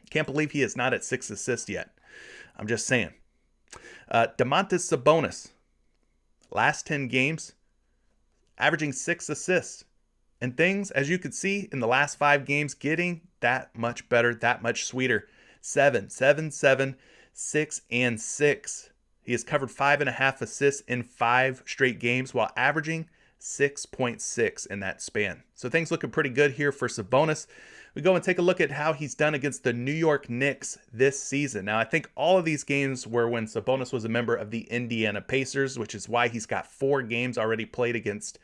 Can't believe he is not at 6 assists yet. I'm just saying. Domantas Sabonis, last 10 games, averaging 6 assists. And things, as you could see in the last 5 games, getting that much better, that much sweeter. 7, 7, 7, 6, and 6. He has covered 5.5 assists in 5 straight games while averaging 6.6 in that span. So things looking pretty good here for Sabonis. We go and take a look at how he's done against the New York Knicks this season. Now, I think all of these games were when Sabonis was a member of the Indiana Pacers, which is why he's got 4 games already played against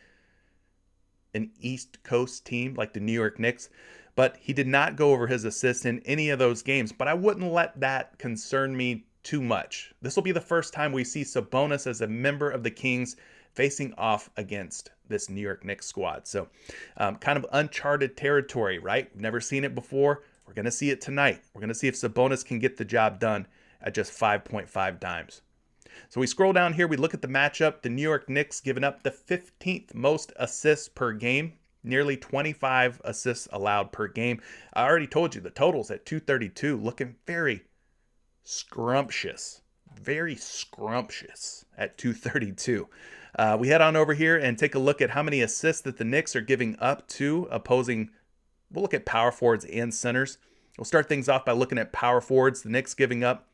an East Coast team like the New York Knicks. But he did not go over his assists in any of those games. But I wouldn't let that concern me too much. This will be the first time we see Sabonis as a member of the Kings facing off against this New York Knicks squad. So kind of uncharted territory, right? We've never seen it before. We're going to see it tonight. We're going to see if Sabonis can get the job done at just 5.5 dimes. So we scroll down here. We look at the matchup. The New York Knicks giving up the 15th most assists per game. nearly 25 assists allowed per game. I already told you the totals at 232, looking very scrumptious. Very scrumptious at 232. We head on over here and take a look at how many assists that the Knicks are giving up to opposing. We'll look at power forwards and centers. We'll start things off by looking at power forwards. The Knicks giving up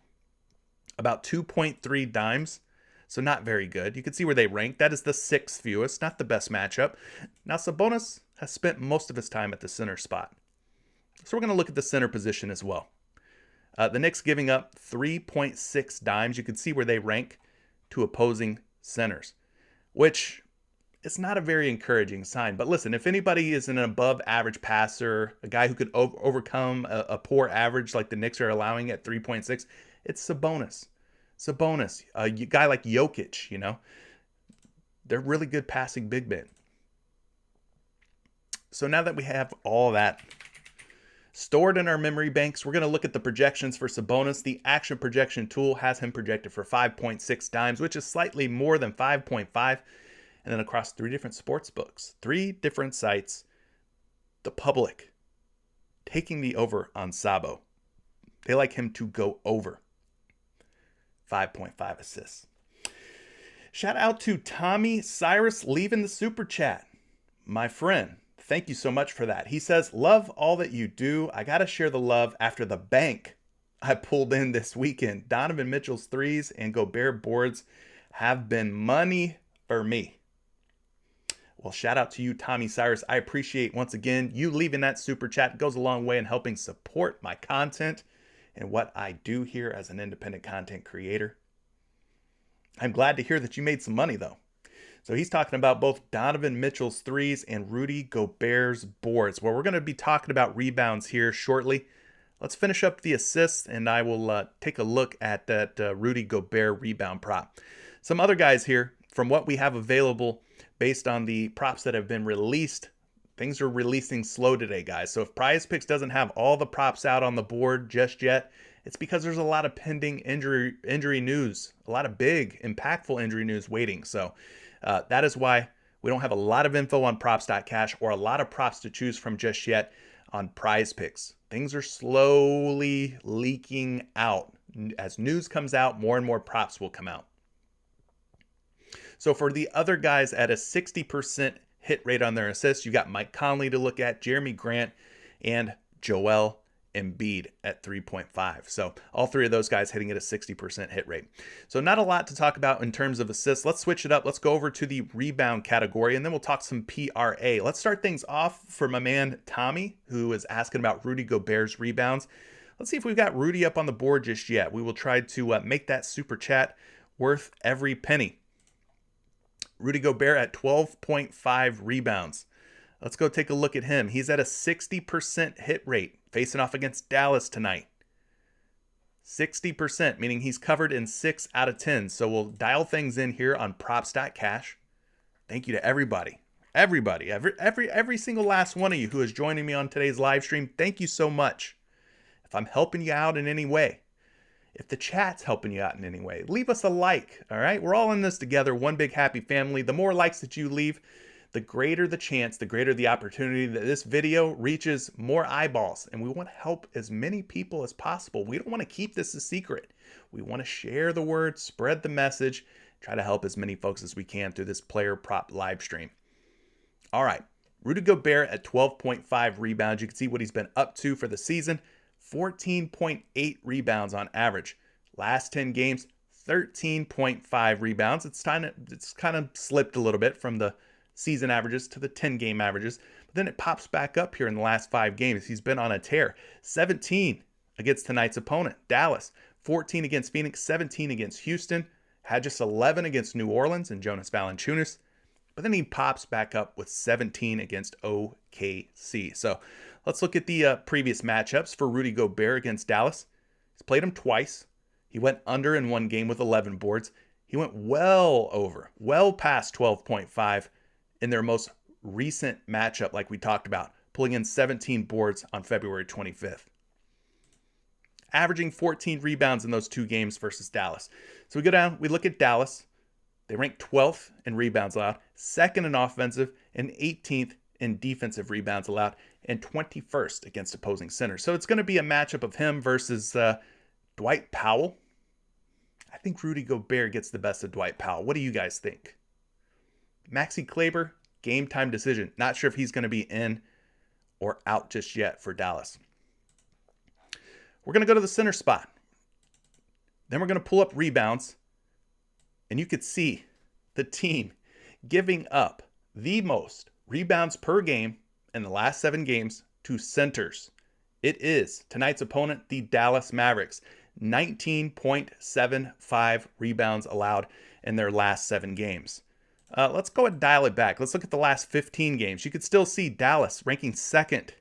about 2.3 dimes, so not very good. You can see where they rank. That is the 6th fewest, not the best matchup. Now, Sabonis has spent most of his time at the center spot. So we're going to look at the center position as well. The Knicks giving up 3.6 dimes. You can see where they rank to opposing centers, which is not a very encouraging sign. But listen, if anybody is an above average passer, a guy who could overcome a poor average like the Knicks are allowing at 3.6, it's Sabonis. Sabonis, a guy like Jokic, you know, they're really good passing big men. So now that we have all that stored in our memory banks, we're going to look at the projections for Sabonis. The action projection tool has him projected for 5.6 dimes, which is slightly more than 5.5. And then across 3 different sports books, 3 different sites, the public taking the over on Sabo. They like him to go over 5.5 assists. Shout out to Tommy Cyrus leaving the super chat. My friend, thank you so much for that. He says, love all that you do. I got to share the love after the bank I pulled in this weekend. Donovan Mitchell's threes and Gobert boards have been money for me. Well, shout out to you, Tommy Cyrus. I appreciate, once again, you leaving that super chat. It goes a long way in helping support my content and what I do here as an independent content creator. I'm glad to hear that you made some money, though. So he's talking about both Donovan Mitchell's threes and Rudy Gobert's boards. Well, we're going to be talking about rebounds here shortly. Let's finish up the assists, and I will take a look at that Rudy Gobert rebound prop. Some other guys here, from what we have available based on the props that have been released, things are releasing slow today, guys. So if PrizePicks doesn't have all the props out on the board just yet, it's because there's a lot of pending injury news, a lot of big, impactful injury news waiting. So that is why we don't have a lot of info on props.cash or a lot of props to choose from just yet on PrizePicks. Things are slowly leaking out. As news comes out, more and more props will come out. So for the other guys at a 60% hit rate on their assists, you got Mike Conley to look at, Jeremy Grant, and Joel Embiid at 3.5. So all 3 of those guys hitting at a 60% hit rate. So not a lot to talk about in terms of assists. Let's switch it up. Let's go over to the rebound category, and then we'll talk some PRA. Let's start things off for my man Tommy, who is asking about Rudy Gobert's rebounds. Let's see if we've got Rudy up on the board just yet. We will try to make that super chat worth every penny. Rudy Gobert at 12.5 rebounds. Let's go take a look at him. He's at a 60% hit rate, facing off against Dallas tonight. 60%, meaning he's covered in 6 out of 10. So we'll dial things in here on props.cash. Thank you to everybody. Every single last one of you who is joining me on today's live stream. Thank you so much. If I'm helping you out in any way, if the chat's helping you out in any way, leave us a like, all right? We're all in this together, one big happy family. The more likes that you leave, the greater the chance, the greater the opportunity that this video reaches more eyeballs. And we want to help as many people as possible. We don't want to keep this a secret. We want to share the word, spread the message, try to help as many folks as we can through this player prop live stream. All right, Rudy Gobert at 12.5 rebounds. You can see what he's been up to for the season. 14.8 rebounds on average. Last 10 games, 13.5 rebounds. It's kind of slipped a little bit from the season averages to the 10-game averages. But then it pops back up here in the last 5 games. He's been on a tear. 17 against tonight's opponent, Dallas. 14 against Phoenix, 17 against Houston. Had just 11 against New Orleans and Jonas Valanciunas. But then he pops back up with 17 against OKC. So let's look at the previous matchups for Rudy Gobert against Dallas. He's played him twice. He went under in one game with 11 boards. He went well past 12.5 in their most recent matchup, like we talked about, pulling in 17 boards on February 25th. Averaging 14 rebounds in those 2 games versus Dallas. So we go down, we look at Dallas. They rank 12th in rebounds allowed, 2nd in offensive, and 18th in defensive rebounds allowed, and 21st against opposing centers. So it's going to be a matchup of him versus Dwight Powell. I think Rudy Gobert gets the best of Dwight Powell. What do you guys think? Maxi Kleber, game time decision. Not sure if he's going to be in or out just yet for Dallas. We're going to go to the center spot. Then we're going to pull up rebounds. And you could see the team giving up the most rebounds per game in the last 7 games to centers. It is tonight's opponent, the Dallas Mavericks. 19.75 rebounds allowed in their last 7 games. Let's go and dial it back. Let's look at the last 15 games. You could still see Dallas ranking second,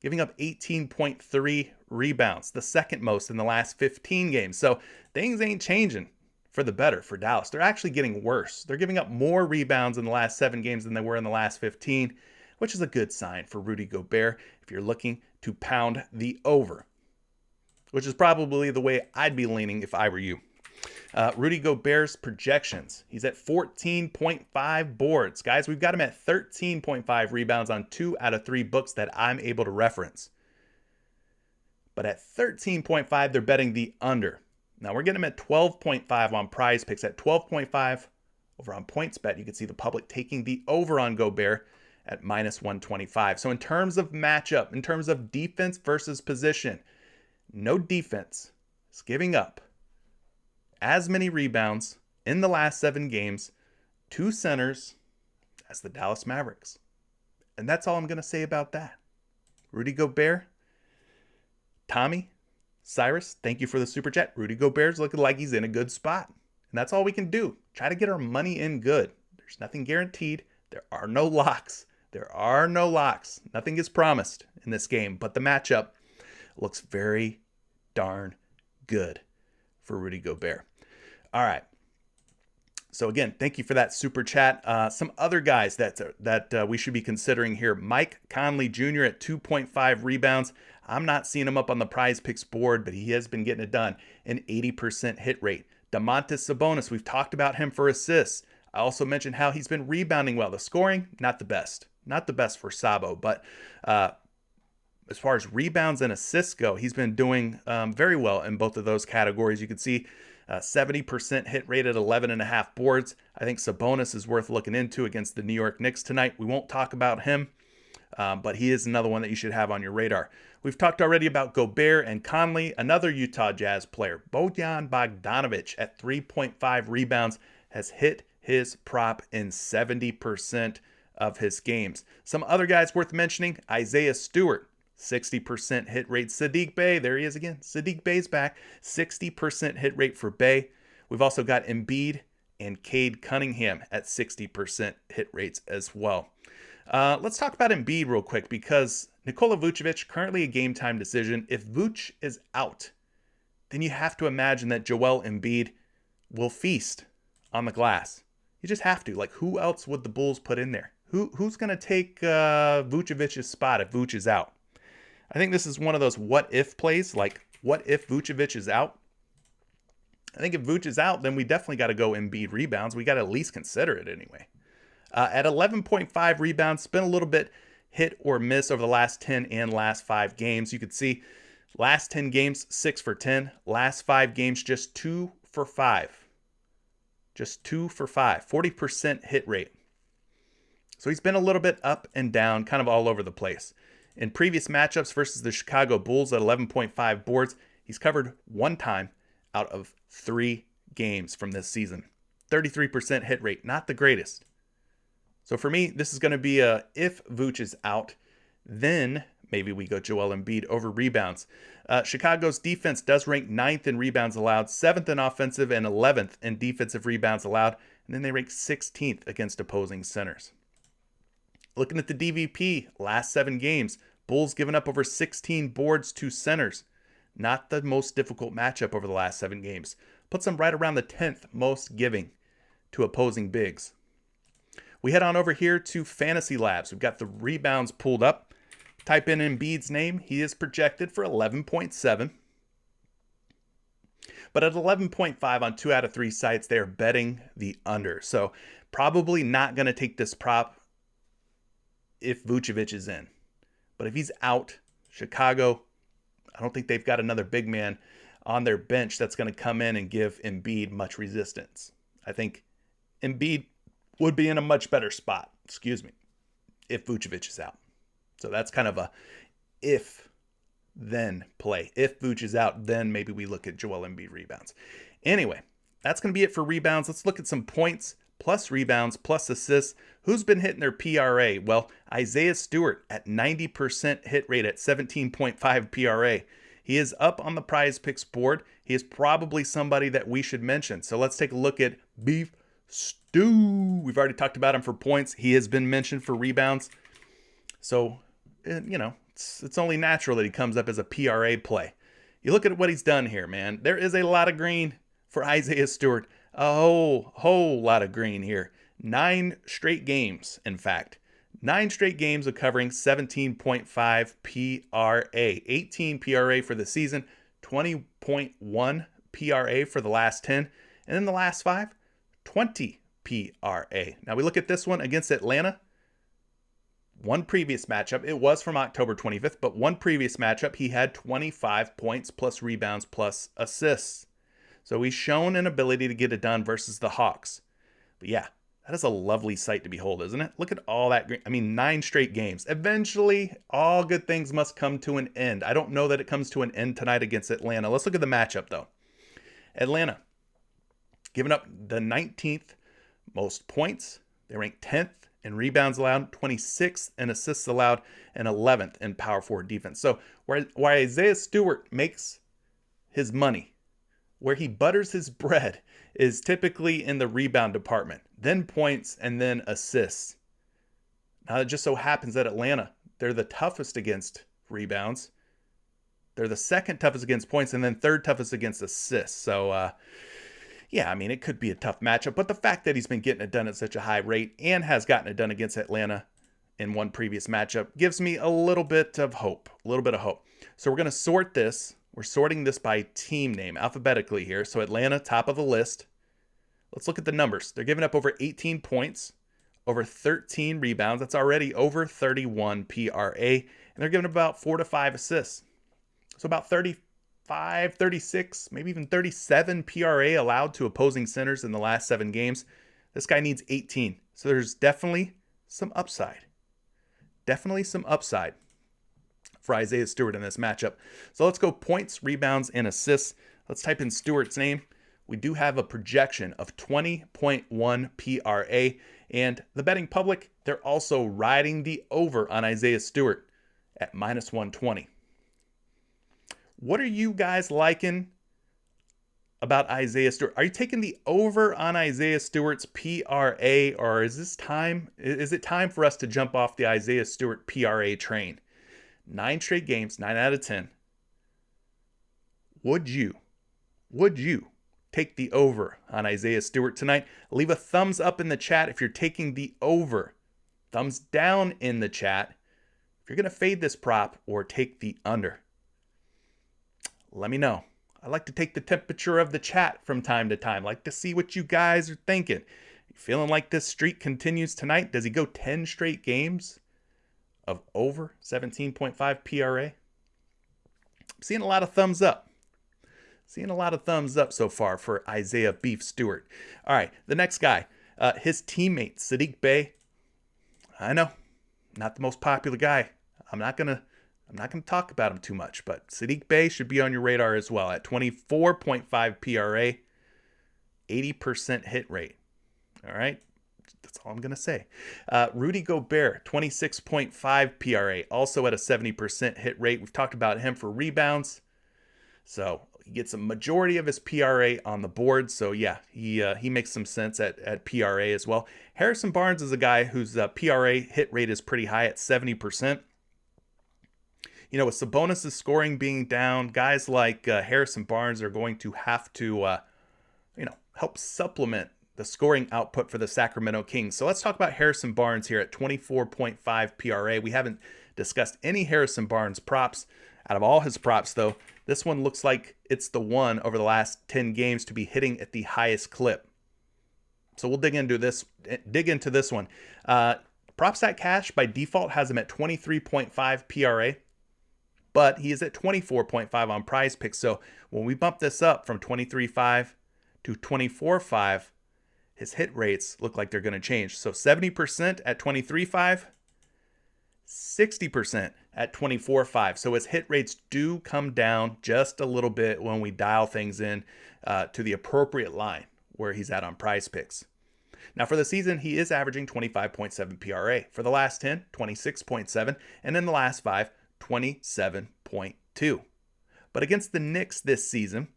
giving up 18.3 rebounds, the second most in the last 15 games. So things ain't changing for the better for Dallas. They're actually getting worse. They're giving up more rebounds in the last 7 games than they were in the last 15, which is a good sign for Rudy Gobert if you're looking to pound the over, which is probably the way I'd be leaning if I were you. Rudy Gobert's projections. He's at 14.5 boards. Guys, we've got him at 13.5 rebounds on 2 out of 3 books that I'm able to reference. But at 13.5, they're betting the under. Now we're getting him at 12.5 on PrizePicks. At 12.5 over on PointsBet, you can see the public taking the over on Gobert at -125. So in terms of matchup, in terms of defense versus position, no defense is giving up as many rebounds in the last 7 games to centers as the Dallas Mavericks. And that's all I'm going to say about that. Rudy Gobert, Tommy, Cyrus, thank you for the super chat. Rudy Gobert's looking like he's in a good spot. And that's all we can do. Try to get our money in good. There's nothing guaranteed. There are no locks. Nothing is promised in this game. But the matchup looks very darn good for Rudy Gobert. All right. So again, thank you for that super chat. Some other guys that we should be considering here. Mike Conley Jr. at 2.5 rebounds. I'm not seeing him up on the PrizePicks board, but he has been getting it done. An 80% hit rate. Domantas Sabonis, we've talked about him for assists. I also mentioned how he's been rebounding well. The scoring, not the best. Not the best for Sabo, but as far as rebounds and assists go, he's been doing very well in both of those categories. You can see 70% hit rate at 11.5 boards. I think Sabonis is worth looking into against the New York Knicks tonight. We won't talk about him, but he is another one that you should have on your radar. We've talked already about Gobert and Conley. Another Utah Jazz player, Bojan Bogdanovic, at 3.5 rebounds, has hit his prop in 70% of his games. Some other guys worth mentioning, Isaiah Stewart, 60% hit rate. Saddiq Bey, there he is again. Saddiq Bey's back. 60% hit rate for Bey. We've also got Embiid and Cade Cunningham at 60% hit rates as well. Let's talk about Embiid real quick because Nikola Vucevic, currently a game time decision. If Vuce is out, then you have to imagine that Joel Embiid will feast on the glass. You just have to. Like, who else would the Bulls put in there? Who's going to take Vucevic's spot if Vuce is out? I think this is one of those what-if plays, like what if Vucevic is out? I think if Vuce is out, then we definitely got to go Embiid rebounds. We got to at least consider it anyway. At 11.5 rebounds, it's been a little bit hit or miss over the last 10 and last 5 games. You could see last 10 games, 6 for 10. Last 5 games, just 2 for 5. Just 2 for 5. 40% hit rate. So he's been a little bit up and down, kind of all over the place. In previous matchups versus the Chicago Bulls at 11.5 boards, he's covered 1 time out of 3 games from this season. 33% hit rate, not the greatest. So for me, this is going to be a if Vooch is out, then maybe we go Joel Embiid over rebounds. Chicago's defense does rank 9th in rebounds allowed, 7th in offensive, and 11th in defensive rebounds allowed. And then they rank 16th against opposing centers. Looking at the DVP, last 7 games, Bulls given up over 16 boards to centers. Not the most difficult matchup over the last 7 games. Puts them right around the 10th most giving to opposing bigs. We head on over here to Fantasy Labs. We've got the rebounds pulled up. Type in Embiid's name. He is projected for 11.7. But at 11.5 on 2 out of 3 sites, they are betting the under. So probably not going to take this prop if Vucevic is in. But if he's out, Chicago, I don't think they've got another big man on their bench that's going to come in and give Embiid much resistance. I think Embiid would be in a much better spot, if Vucevic is out. So that's kind of a if-then play. If Vuce is out, then maybe we look at Joel Embiid rebounds. Anyway, that's going to be it for rebounds. Let's look at some points, plus rebounds, plus assists. Who's been hitting their PRA? Well, Isaiah Stewart at 90% hit rate at 17.5 PRA. He is up on the PrizePicks board. He is probably somebody that we should mention. So let's take a look at Beef Stew. We've already talked about him for points. He has been mentioned for rebounds. So, it's only natural that he comes up as a PRA play. You look at what he's done here, man. There is a lot of green for Isaiah Stewart. A whole lot of green here. 9 straight games, in fact. 9 straight games of covering 17.5 PRA. 18 PRA for the season. 20.1 PRA for the last 10. And in the last 5, 20 PRA. Now we look at this one against Atlanta. One previous matchup, it was from October 25th, but one previous matchup, he had 25 points plus rebounds plus assists. So he's shown an ability to get it done versus the Hawks. But yeah, that is a lovely sight to behold, isn't it? Look at all that green. 9 straight games. Eventually, all good things must come to an end. I don't know that it comes to an end tonight against Atlanta. Let's look at the matchup, though. Atlanta, giving up the 19th most points. They rank 10th in rebounds allowed, 26th in assists allowed, and 11th in power forward defense. So where Isaiah Stewart makes his money, where he butters his bread, is typically in the rebound department, then points, and then assists. Now, it just so happens that Atlanta, they're the toughest against rebounds. They're the second toughest against points, and then third toughest against assists. So, it could be a tough matchup, but the fact that he's been getting it done at such a high rate and has gotten it done against Atlanta in one previous matchup gives me a little bit of hope. So we're going to sort this. We're sorting this by team name alphabetically here. So Atlanta, top of the list. Let's look at the numbers. They're giving up over 18 points, over 13 rebounds. That's already over 31 PRA. And they're giving up about 4 to 5 assists. So about 35, 36, maybe even 37 PRA allowed to opposing centers in the last 7 games. This guy needs 18. So there's definitely some upside. For Isaiah Stewart in this matchup. So let's go points, rebounds, and assists. Let's type in Stewart's name. We do have a projection of 20.1 PRA. And the betting public, they're also riding the over on Isaiah Stewart at minus 120. What are you guys liking about Isaiah Stewart? Are you taking the over on Isaiah Stewart's PRA, or is it time for us to jump off the Isaiah Stewart PRA train? 9 straight games, 9 out of 10. Would you take the over on Isaiah Stewart tonight? Leave a thumbs up in the chat if you're taking the over. Thumbs down in the chat if you're going to fade this prop or take the under. Let me know. I like to take the temperature of the chat from time to time. I like to see what you guys are thinking. You feeling like this streak continues tonight? Does he go 10 straight games of over 17.5 PRA? I'm seeing a lot of thumbs up. So far for Isaiah Beef Stewart. All right, the next guy, his teammate, Saddiq Bey. I know, not the most popular guy. I'm not gonna talk about him too much, but Saddiq Bey should be on your radar as well at 24.5 PRA, 80% hit rate. All right, that's all I'm going to say. Rudy Gobert, 26.5 PRA, also at a 70% hit rate. We've talked about him for rebounds. So he gets a majority of his PRA on the board. So yeah, he makes some sense at PRA as well. Harrison Barnes is a guy whose PRA hit rate is pretty high at 70%. With Sabonis' scoring being down, guys like Harrison Barnes are going to have to, help supplement the scoring output for the Sacramento Kings. So let's talk about Harrison Barnes here at 24.5 PRA. We haven't discussed any Harrison Barnes props. Out of all his props, though, this one looks like it's the one over the last 10 games to be hitting at the highest clip. So we'll dig into this one. PropStat Cash by default has him at 23.5 PRA, but he is at 24.5 on PrizePicks. So when we bump this up from 23.5 to 24.5, his hit rates look like they're going to change. So 70% at 23.5, 60% at 24.5. So his hit rates do come down just a little bit when we dial things in to the appropriate line where he's at on PrizePicks. Now for the season, he is averaging 25.7 PRA. For the last 10, 26.7, and in the last 5, 27.2. But against the Knicks this season,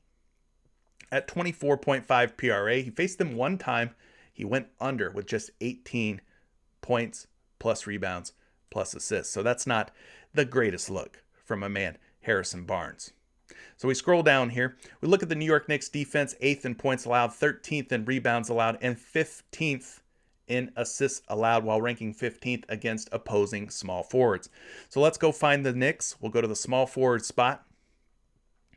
at 24.5 PRA, he faced them one time. He went under with just 18 points plus rebounds plus assists. So that's not the greatest look from a man, Harrison Barnes. So we scroll down here. We look at the New York Knicks defense, 8th in points allowed, 13th in rebounds allowed, and 15th in assists allowed, while ranking 15th against opposing small forwards. So let's go find the Knicks. We'll go to the small forward spot.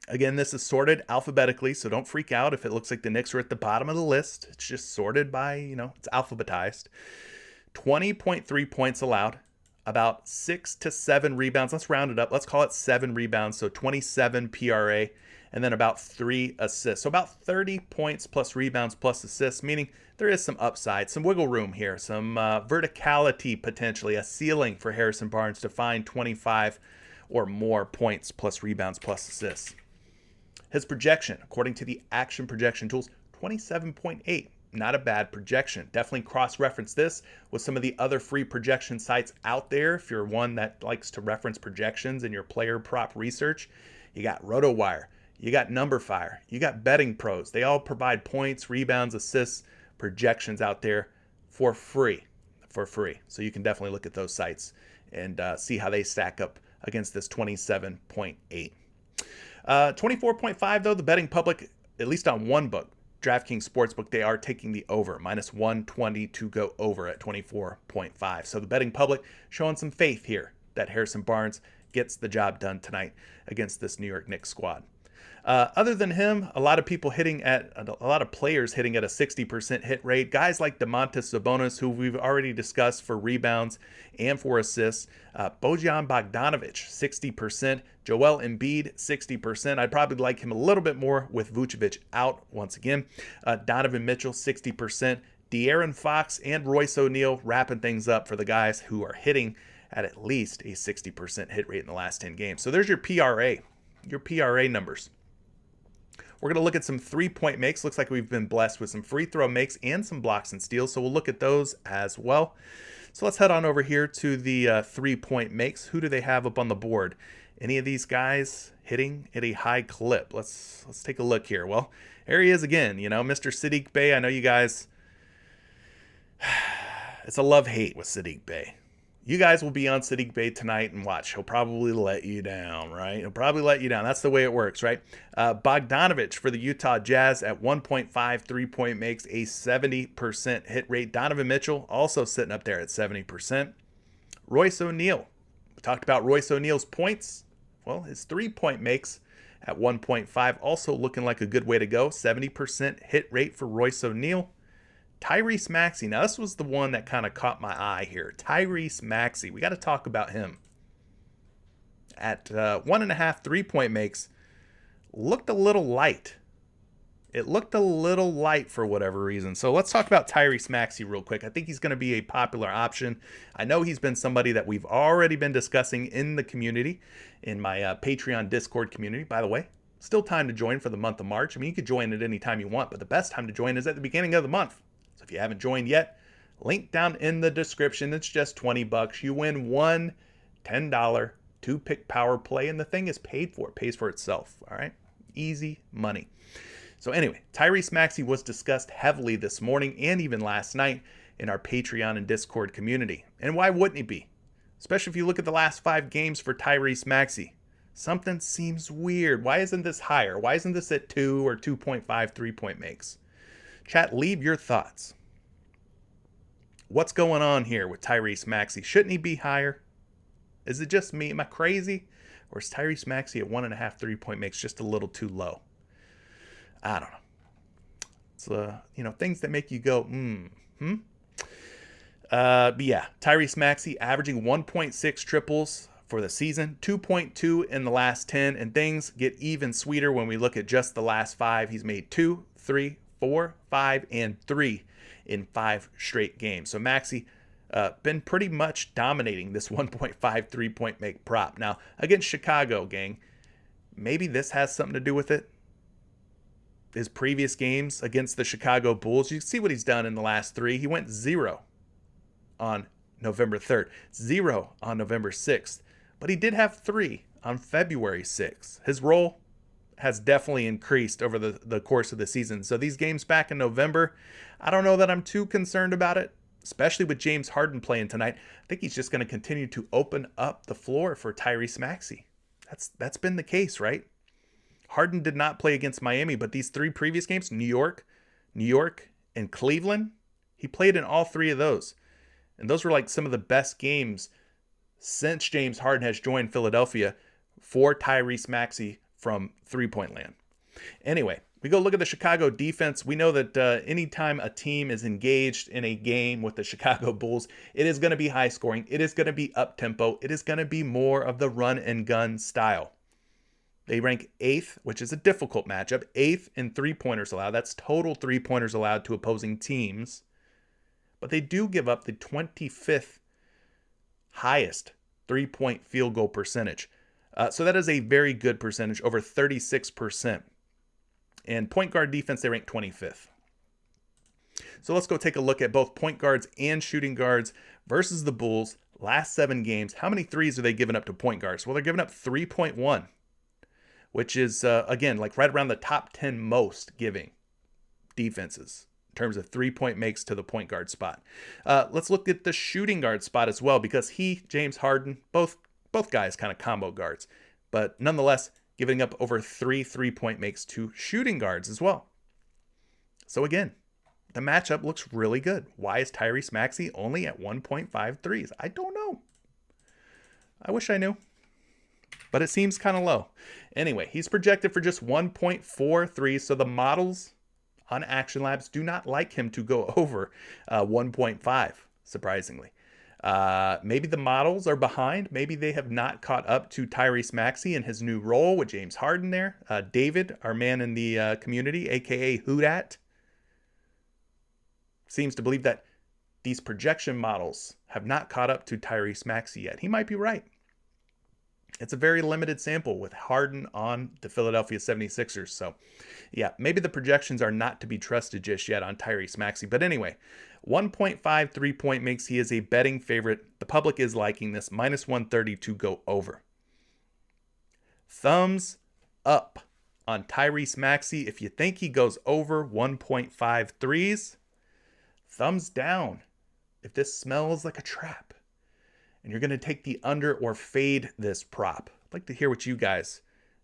Again, this is sorted alphabetically, so don't freak out if it looks like the Knicks are at the bottom of the list. It's just sorted by, it's alphabetized. 20.3 points allowed, about 6 to 7 rebounds. Let's round it up. Let's call it 7 rebounds, so 27 PRA, and then about 3 assists. So about 30 points plus rebounds plus assists, meaning there is some upside, some wiggle room here, some verticality potentially, a ceiling for Harrison Barnes to find 25 or more points plus rebounds plus assists. His projection, according to the action projection tools, 27.8. Not a bad projection. Definitely cross-reference this with some of the other free projection sites out there. If you're one that likes to reference projections in your player prop research, you got RotoWire, you got NumberFire, you got Betting Pros. They all provide points, rebounds, assists, projections out there for free. So you can definitely look at those sites and see how they stack up against this 27.8. 24.5 though, the betting public, at least on one book, DraftKings Sportsbook, they are taking the over, minus 120 to go over at 24.5. So the betting public showing some faith here that Harrison Barnes gets the job done tonight against this New York Knicks squad. Other than him, a lot of players hitting at a 60% hit rate. Guys like Domantas Sabonis, who we've already discussed for rebounds and for assists. Bojan Bogdanovic, 60%. Joel Embiid, 60%. I'd probably like him a little bit more with Vucevic out once again. Donovan Mitchell, 60%. De'Aaron Fox and Royce O'Neal wrapping things up for the guys who are hitting at least a 60% hit rate in the last 10 games. So there's your PRA numbers. We're going to look at some three-point makes. Looks like we've been blessed with some free throw makes and some blocks and steals, so we'll look at those as well. So let's head on over here to the three-point makes. Who do they have up on the board? Any of these guys hitting at a high clip? Let's take a look here. Well, there he is again, Mr. Saddiq Bey. I know you guys, it's a love-hate with Saddiq Bey. You guys will be on Saddiq Bey tonight and watch. He'll probably let you down, right? He'll probably let you down. That's the way it works, right? Bogdanovic for the Utah Jazz at 1.5 three-point makes, a 70% hit rate. Donovan Mitchell also sitting up there at 70%. Royce O'Neal. We talked about Royce O'Neal's points. Well, his three-point makes at 1.5 also looking like a good way to go. 70% hit rate for Royce O'Neal. Tyrese Maxey. Now, this was the one that kind of caught my eye here. Tyrese Maxey. We got to talk about him. At 1.5 three-point makes, looked a little light. It looked a little light for whatever reason. So let's talk about Tyrese Maxey real quick. I think he's going to be a popular option. I know he's been somebody that we've already been discussing in the community, in my Patreon Discord community. By the way, still time to join for the month of March. I mean, you could join at any time you want, but the best time to join is at the beginning of the month. So if you haven't joined yet, link down in the description. It's just $20. You win one $10 two-pick power play, and the thing is paid for. It pays for itself, all right? Easy money. So anyway, Tyrese Maxey was discussed heavily this morning and even last night in our Patreon and Discord community. And why wouldn't he be? Especially if you look at the last 5 games for Tyrese Maxey. Something seems weird. Why isn't this higher? Why isn't this at 2 or 2.5 three-point makes? Chat, leave your thoughts. What's going on here with Tyrese Maxey? Shouldn't he be higher? Is it just me? Am I crazy? Or is Tyrese Maxey at 1.5 three-point makes just a little too low? I don't know. It's things that make you go, But yeah, Tyrese Maxey averaging 1.6 triples for the season, 2.2 in the last 10, and things get even sweeter when we look at just the last 5. He's made 2, 3, 4, 5, and 3 in 5 straight games. So Maxey been pretty much dominating this 1.5 3-point make prop. Now, against Chicago, gang, maybe this has something to do with it. His previous games against the Chicago Bulls, you see what he's done in the last 3. He went 0 on November 3rd, 0 on November 6th, but he did have 3 on February 6th. His role has definitely increased over the course of the season. So these games back in November, I don't know that I'm too concerned about it, especially with James Harden playing tonight. I think he's just going to continue to open up the floor for Tyrese Maxey. That's been the case, right? Harden did not play against Miami, but these 3 previous games, New York, and Cleveland, he played in all 3 of those. And those were like some of the best games since James Harden has joined Philadelphia for Tyrese Maxey from three-point land. Anyway, we go look at the Chicago defense. We know that anytime a team is engaged in a game with the Chicago Bulls, it is going to be high scoring. It is going to be up-tempo. It is going to be more of the run-and-gun style. They rank 8th, which is a difficult matchup, 8th in three-pointers allowed. That's total three-pointers allowed to opposing teams. But they do give up the 25th highest three-point field goal percentage. So that is a very good percentage, over 36%. And point guard defense, they rank 25th. So let's go take a look at both point guards and shooting guards versus the Bulls. Last 7 games, how many threes are they giving up to point guards? Well, they're giving up 3.1, which is, again, like right around the top 10 most giving defenses in terms of 3-point makes to the point guard spot. Let's look at the shooting guard spot as well, because James Harden, both guys kind of combo guards, but nonetheless giving up over 3-point makes to shooting guards as well. So again, the matchup looks really good. Why is Tyrese Maxey only at 1.5 threes? I don't know. I wish I knew, but it seems kind of low. Anyway, he's projected for just 1.4 threes, so the models on Action Labs do not like him to go over 1.5, surprisingly. Maybe the models are behind. Maybe they have not caught up to Tyrese Maxey in his new role with James Harden there. David, our man in the community, a.k.a. Hoodat, seems to believe that these projection models have not caught up to Tyrese Maxey yet. He might be right. It's a very limited sample with Harden on the Philadelphia 76ers. So, yeah, maybe the projections are not to be trusted just yet on Tyrese Maxey. But anyway, 1.5 3-point makes he is a betting favorite. The public is liking this, minus 130 to go over. Thumbs up on Tyrese Maxey if you think he goes over 1.5 threes. Thumbs down if this smells like a trap and you're going to take the under or fade this prop. I'd like to hear what you guys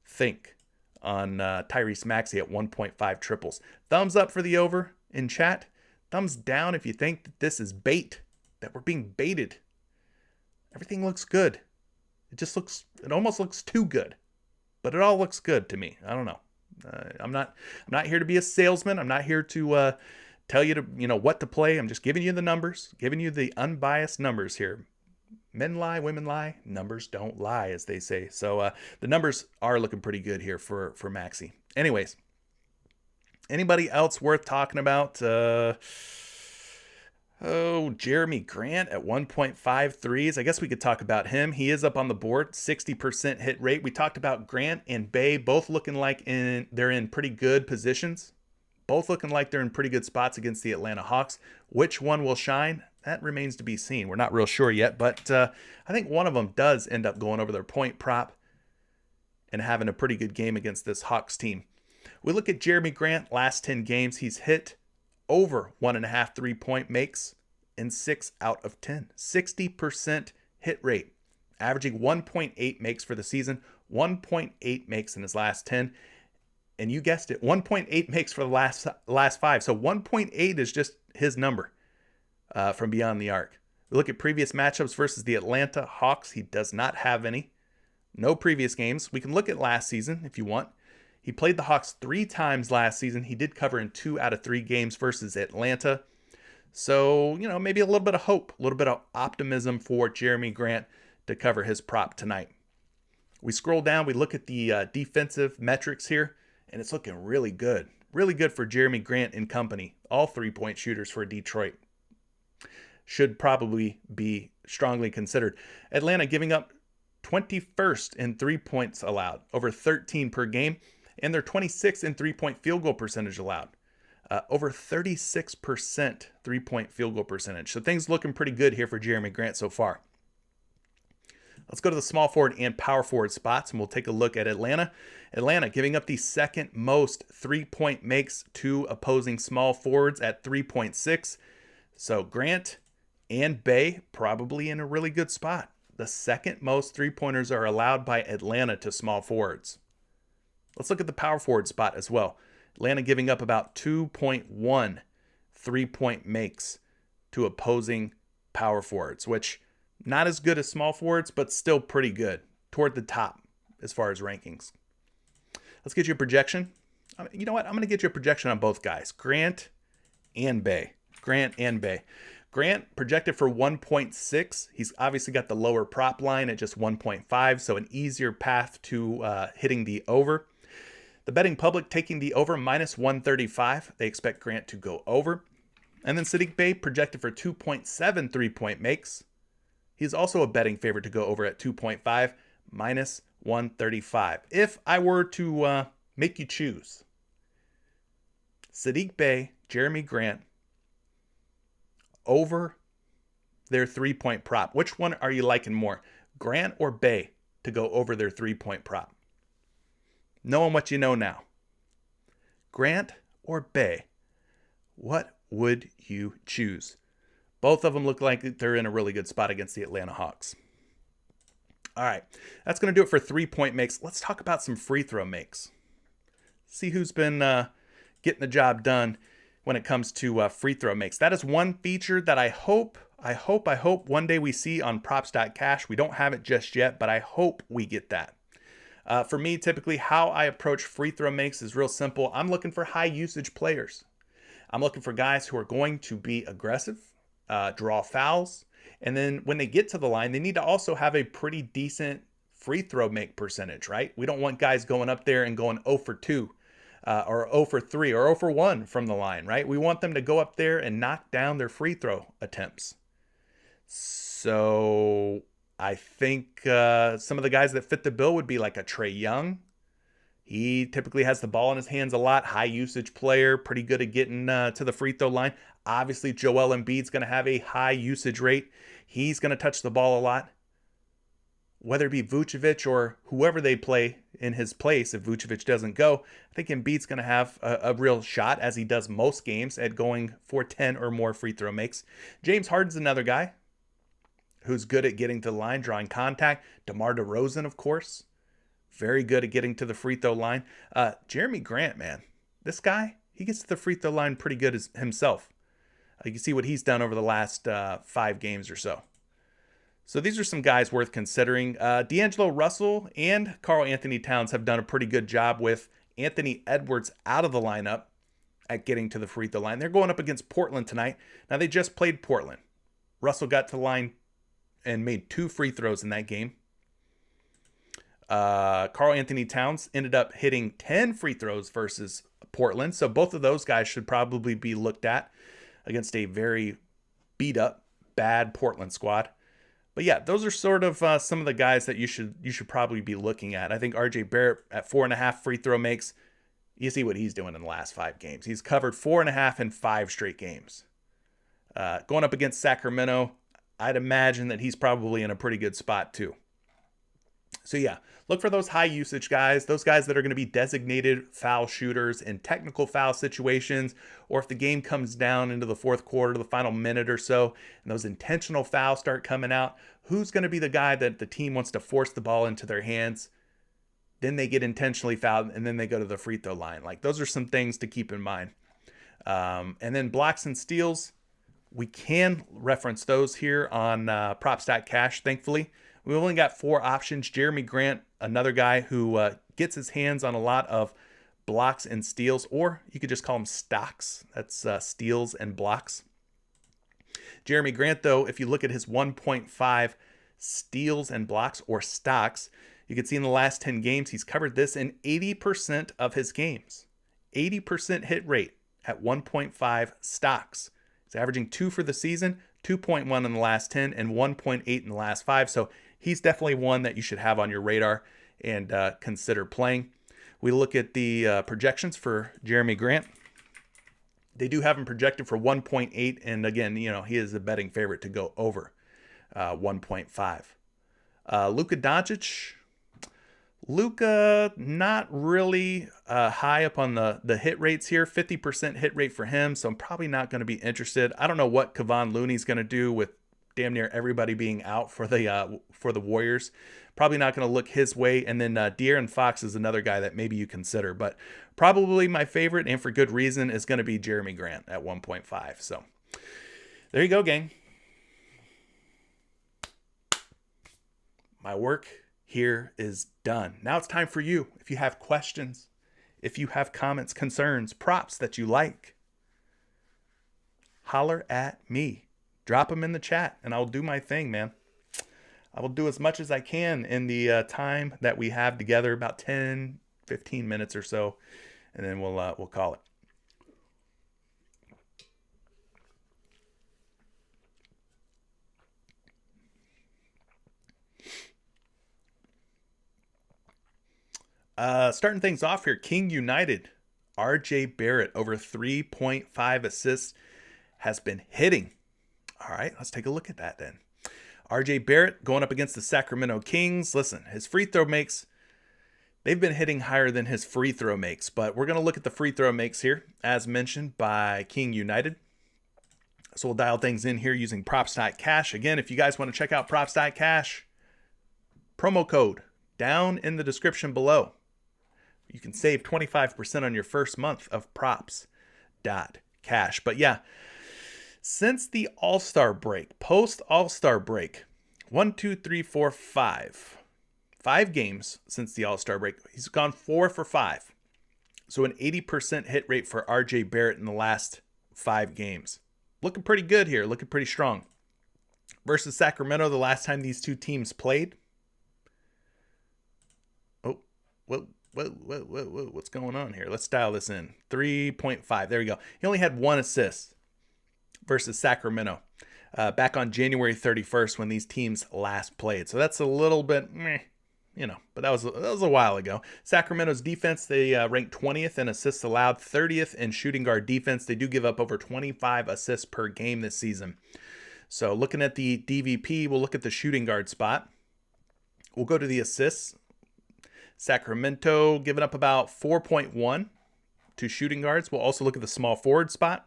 think on Tyrese Maxey at 1.5 triples. Thumbs up for the over in chat. Thumbs down if you think that this is bait, that we're being baited. Everything looks good. It almost looks too good, but it all looks good to me. I don't know. I'm not here to be a salesman. I'm not here to tell you what to play. I'm just giving you the numbers, giving you the unbiased numbers here. Men lie, women lie, numbers don't lie, as they say. So the numbers are looking pretty good here for Maxey. Anyways, anybody else worth talking about? Jeremy Grant at 1.5 threes. I guess we could talk about him. He is up on the board, 60% hit rate. We talked about Grant and Bay both looking like they're in pretty good positions. Both looking like they're in pretty good spots against the Atlanta Hawks. Which one will shine? That remains to be seen. We're not real sure yet, but I think one of them does end up going over their point prop and having a pretty good game against this Hawks team. We look at Jeremy Grant, last 10 games. He's hit over 1.5 3-point makes in 6 out of 10. 60% hit rate, averaging 1.8 makes for the season, 1.8 makes in his last 10. And you guessed it, 1.8 makes for the last 5. So 1.8 is just his number from beyond the arc. We look at previous matchups versus the Atlanta Hawks. He does not have any. No previous games. We can look at last season if you want. He played the Hawks 3 times last season. He did cover in 2 out of 3 games versus Atlanta. So, maybe a little bit of hope, a little bit of optimism for Jeremy Grant to cover his prop tonight. We scroll down, we look at the defensive metrics here, and it's looking really good. Really good for Jeremy Grant and company. All 3-point shooters for Detroit. Should probably be strongly considered. Atlanta giving up 21st in 3 points allowed, over 13 per game, and they're 26th in 3-point field goal percentage allowed. Over 36% 3-point field goal percentage. So things looking pretty good here for Jeremy Grant so far. Let's go to the small forward and power forward spots, and we'll take a look at Atlanta. Atlanta giving up the second most 3-point makes to opposing small forwards at 3.6. So Grant and Bay probably in a really good spot. The second most 3-pointers are allowed by Atlanta to small forwards. Let's look at the power forward spot as well. Atlanta giving up about 2.1 3-point makes to opposing power forwards, which not as good as small forwards, but still pretty good. Toward the top as far as rankings. Let's get you a projection. You know what? I'm going to get you a projection on both guys, Grant and Bay. Grant projected for 1.6. He's obviously got the lower prop line at just 1.5, so an easier path to hitting the over. The betting public taking the over minus 135. They expect Grant to go over. And then Saddiq Bey projected for 2.7 3-point makes. He's also a betting favorite to go over at 2.5 minus 135. If I were to make you choose, Saddiq Bey, Jeremy Grant, over their 3-point prop, which one are you liking more, Grant or Bey, to go over their 3-point prop? Knowing what you know now, Grant or Bey, what would you choose? Both of them look like they're in a really good spot against the Atlanta Hawks. All right, that's going to do it for 3-point makes. Let's talk about some free throw makes. See who's been getting the job done when it comes to free throw makes. That is one feature that I hope one day we see on props.cash. We don't have it just yet, but I hope we get that. For me, typically how I approach free throw makes is real simple. I'm looking for high usage players. I'm looking for guys who are going to be aggressive, draw fouls, and then when they get to the line, they need to also have a pretty decent free throw make percentage, right? We don't want guys going up there and going 0 for 2 or 0 for 3 or 0 for 1 from the line, right? We want them to go up there and knock down their free throw attempts. So I think some of the guys that fit the bill would be like a Trae Young. He typically has the ball in his hands a lot, high usage player, pretty good at getting to the free throw line. Obviously, Joel Embiid's going to have a high usage rate. He's going to touch the ball a lot. Whether it be Vucevic or whoever they play in his place, if Vucevic doesn't go, I think Embiid's going to have a real shot, as he does most games, at going for 10 or more free throw makes. James Harden's another guy who's good at getting to the line, drawing contact. DeMar DeRozan, of course, very good at getting to the free throw line. Jeremy Grant, man, this guy, he gets to the free throw line pretty good as himself. You can see what he's done over the last 5 games or so. So these are some guys worth considering. D'Angelo Russell and Karl Anthony Towns have done a pretty good job with Anthony Edwards out of the lineup at getting to the free throw line. They're going up against Portland tonight. Now, they just played Portland. Russell got to the line and made 2 free throws in that game. Karl Anthony Towns ended up hitting 10 free throws versus Portland. So both of those guys should probably be looked at against a very beat up, bad Portland squad. But yeah, those are sort of some of the guys that you should probably be looking at. I think RJ Barrett at 4.5 free throw makes. You see what he's doing in the last 5 games. He's covered 4.5 in 5 straight games. Going up against Sacramento, I'd imagine that he's probably in a pretty good spot too. So yeah, look for those high usage guys, those guys that are going to be designated foul shooters in technical foul situations, or if the game comes down into the fourth quarter, the final minute or so, and those intentional fouls start coming out, who's going to be the guy that the team wants to force the ball into their hands? Then they get intentionally fouled, and then they go to the free throw line. Like, those are some things to keep in mind. And then blocks and steals, we can reference those here on props.cash, thankfully. We only got 4 options. Jeremy Grant, another guy who gets his hands on a lot of blocks and steals, or you could just call them stocks. That's steals and blocks. Jeremy Grant, though, if you look at his 1.5 steals and blocks or stocks, you can see in the last 10 games, he's covered this in 80% of his games. 80% hit rate at 1.5 stocks. He's averaging 2 for the season, 2.1 in the last 10, and 1.8 in the last 5. So he's definitely one that you should have on your radar and consider playing. We look at the projections for Jeremy Grant. They do have him projected for 1.8, and again, he is a betting favorite to go over 1.5. Luka Doncic. Luka, not really high up on the hit rates here. 50% hit rate for him, so I'm probably not going to be interested. I don't know what Kevon Looney's going to do with damn near everybody being out for the Warriors. Probably not going to look his way. And then De'Aaron Fox is another guy that maybe you consider. But probably my favorite, and for good reason, is going to be Jeremy Grant at 1.5. So there you go, gang. My work here is done. Now it's time for you. If you have questions, if you have comments, concerns, props that you like, holler at me. Drop them in the chat, and I'll do my thing, man. I will do as much as I can in the time that we have together, about 10, 15 minutes or so, and then we'll call it. Starting things off here, King United, RJ Barrett over 3.5 assists has been hitting. All right, let's take a look at that then. RJ Barrett going up against the Sacramento Kings. Listen, his free throw makes, they've been hitting higher than his free throw makes, but we're going to look at the free throw makes here, as mentioned by King United. So we'll dial things in here using Props.Cash. Again, if you guys want to check out Props.Cash, promo code down in the description below. You can save 25% on your first month of Props.Cash. But yeah, since the All-Star break, post-All-Star break, 5 games since the All-Star break. He's gone 4 for 5. So an 80% hit rate for RJ Barrett in the last 5 games. Looking pretty good here, looking pretty strong. Versus Sacramento, the last time these two teams played. Oh, what's going on here? Let's dial this in. 3.5, there we go. He only had 1 assist versus Sacramento back on January 31st when these teams last played. So that's a little bit, but that was a while ago. Sacramento's defense, they ranked 20th in assists allowed, 30th in shooting guard defense. They do give up over 25 assists per game this season. So looking at the DVP, we'll look at the shooting guard spot. We'll go to the assists. Sacramento giving up about 4.1 to shooting guards. We'll also look at the small forward spot.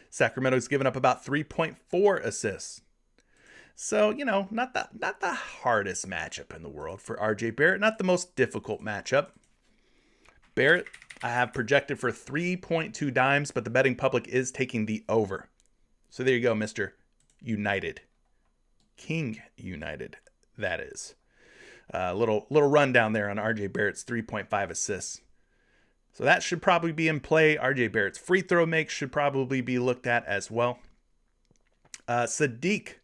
Sacramento's given up about 3.4 assists. So, not the hardest matchup in the world for RJ Barrett. Not the most difficult matchup. Barrett, I have projected for 3.2 dimes, but the betting public is taking the over. So there you go, Mr. United. King United, that is. Little rundown there on RJ Barrett's 3.5 assists. So that should probably be in play. RJ Barrett's free throw makes should probably be looked at as well. Sadiq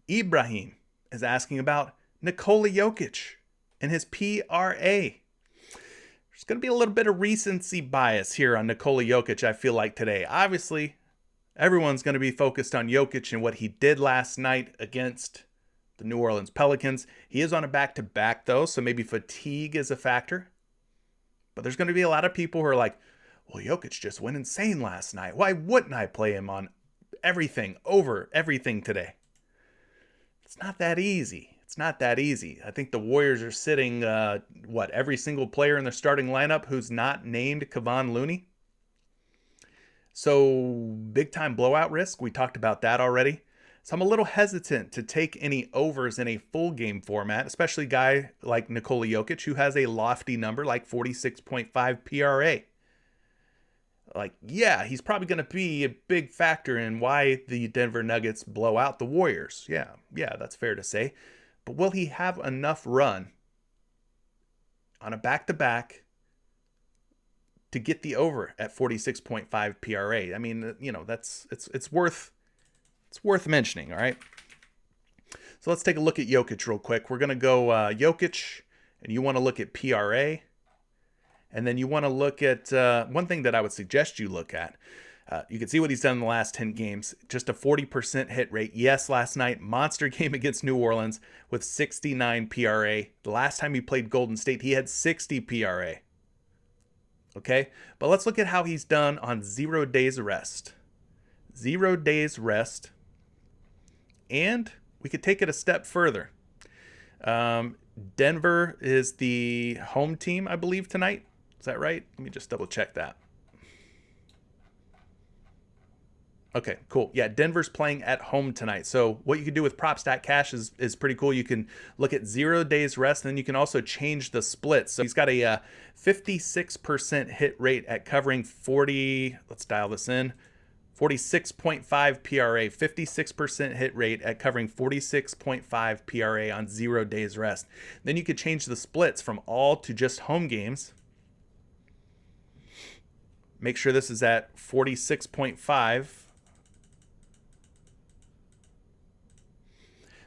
Ibrahim is asking about Nikola Jokic and his PRA. There's going to be a little bit of recency bias here on Nikola Jokic, I feel like, today. Obviously, everyone's going to be focused on Jokic and what he did last night against the New Orleans Pelicans. He is on a back-to-back, though, so maybe fatigue is a factor. But there's going to be a lot of people who are like, well, Jokic just went insane last night. Why wouldn't I play him on everything, over everything today? It's not that easy. It's not that easy. I think the Warriors are sitting, every single player in their starting lineup who's not named Kevon Looney. So big-time blowout risk. We talked about that already. So I'm a little hesitant to take any overs in a full game format, especially a guy like Nikola Jokic, who has a lofty number like 46.5 PRA. He's probably going to be a big factor in why the Denver Nuggets blow out the Warriors. Yeah, that's fair to say. But will he have enough run on a back-to-back to get the over at 46.5 PRA. I mean, you know, it's worth mentioning, all right? So let's take a look at Jokic real quick. We're going to go Jokic, and you want to look at PRA. And then you want to look at one thing that I would suggest you look at. You can see what he's done in the last 10 games. Just a 40% hit rate. Yes, last night, monster game against New Orleans with 69 PRA. The last time he played Golden State, he had 60 PRA. Okay, but let's look at how he's done on 0 days rest. 0 days rest. And we could take it a step further. Denver is the home team, I believe, tonight. Is that right? Let me just double check that. Okay, cool. Yeah, Denver's playing at home tonight. So what you can do with Prop.Cash is pretty cool. You can look at 0 days rest, and then you can also change the splits. So he's got a 56% hit rate at covering 40, let's dial this in, 46.5 PRA, 56% hit rate at covering 46.5 PRA on 0 days rest. Then you could change the splits from all to just home games. Make sure this is at 46.5.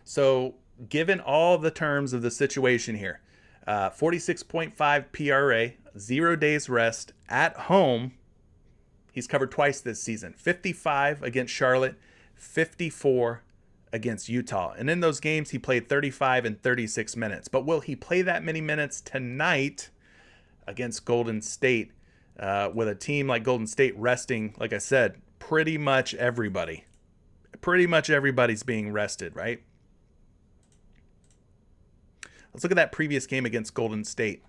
So given all the terms of the situation here, 46.5 PRA, 0 days rest at home. He's covered twice this season, 55 against Charlotte, 54 against Utah. And in those games, he played 35 and 36 minutes. But will he play that many minutes tonight against Golden State with a team like Golden State resting, like I said, pretty much everybody? Pretty much everybody's being rested, right? Let's look at that previous game against Golden State.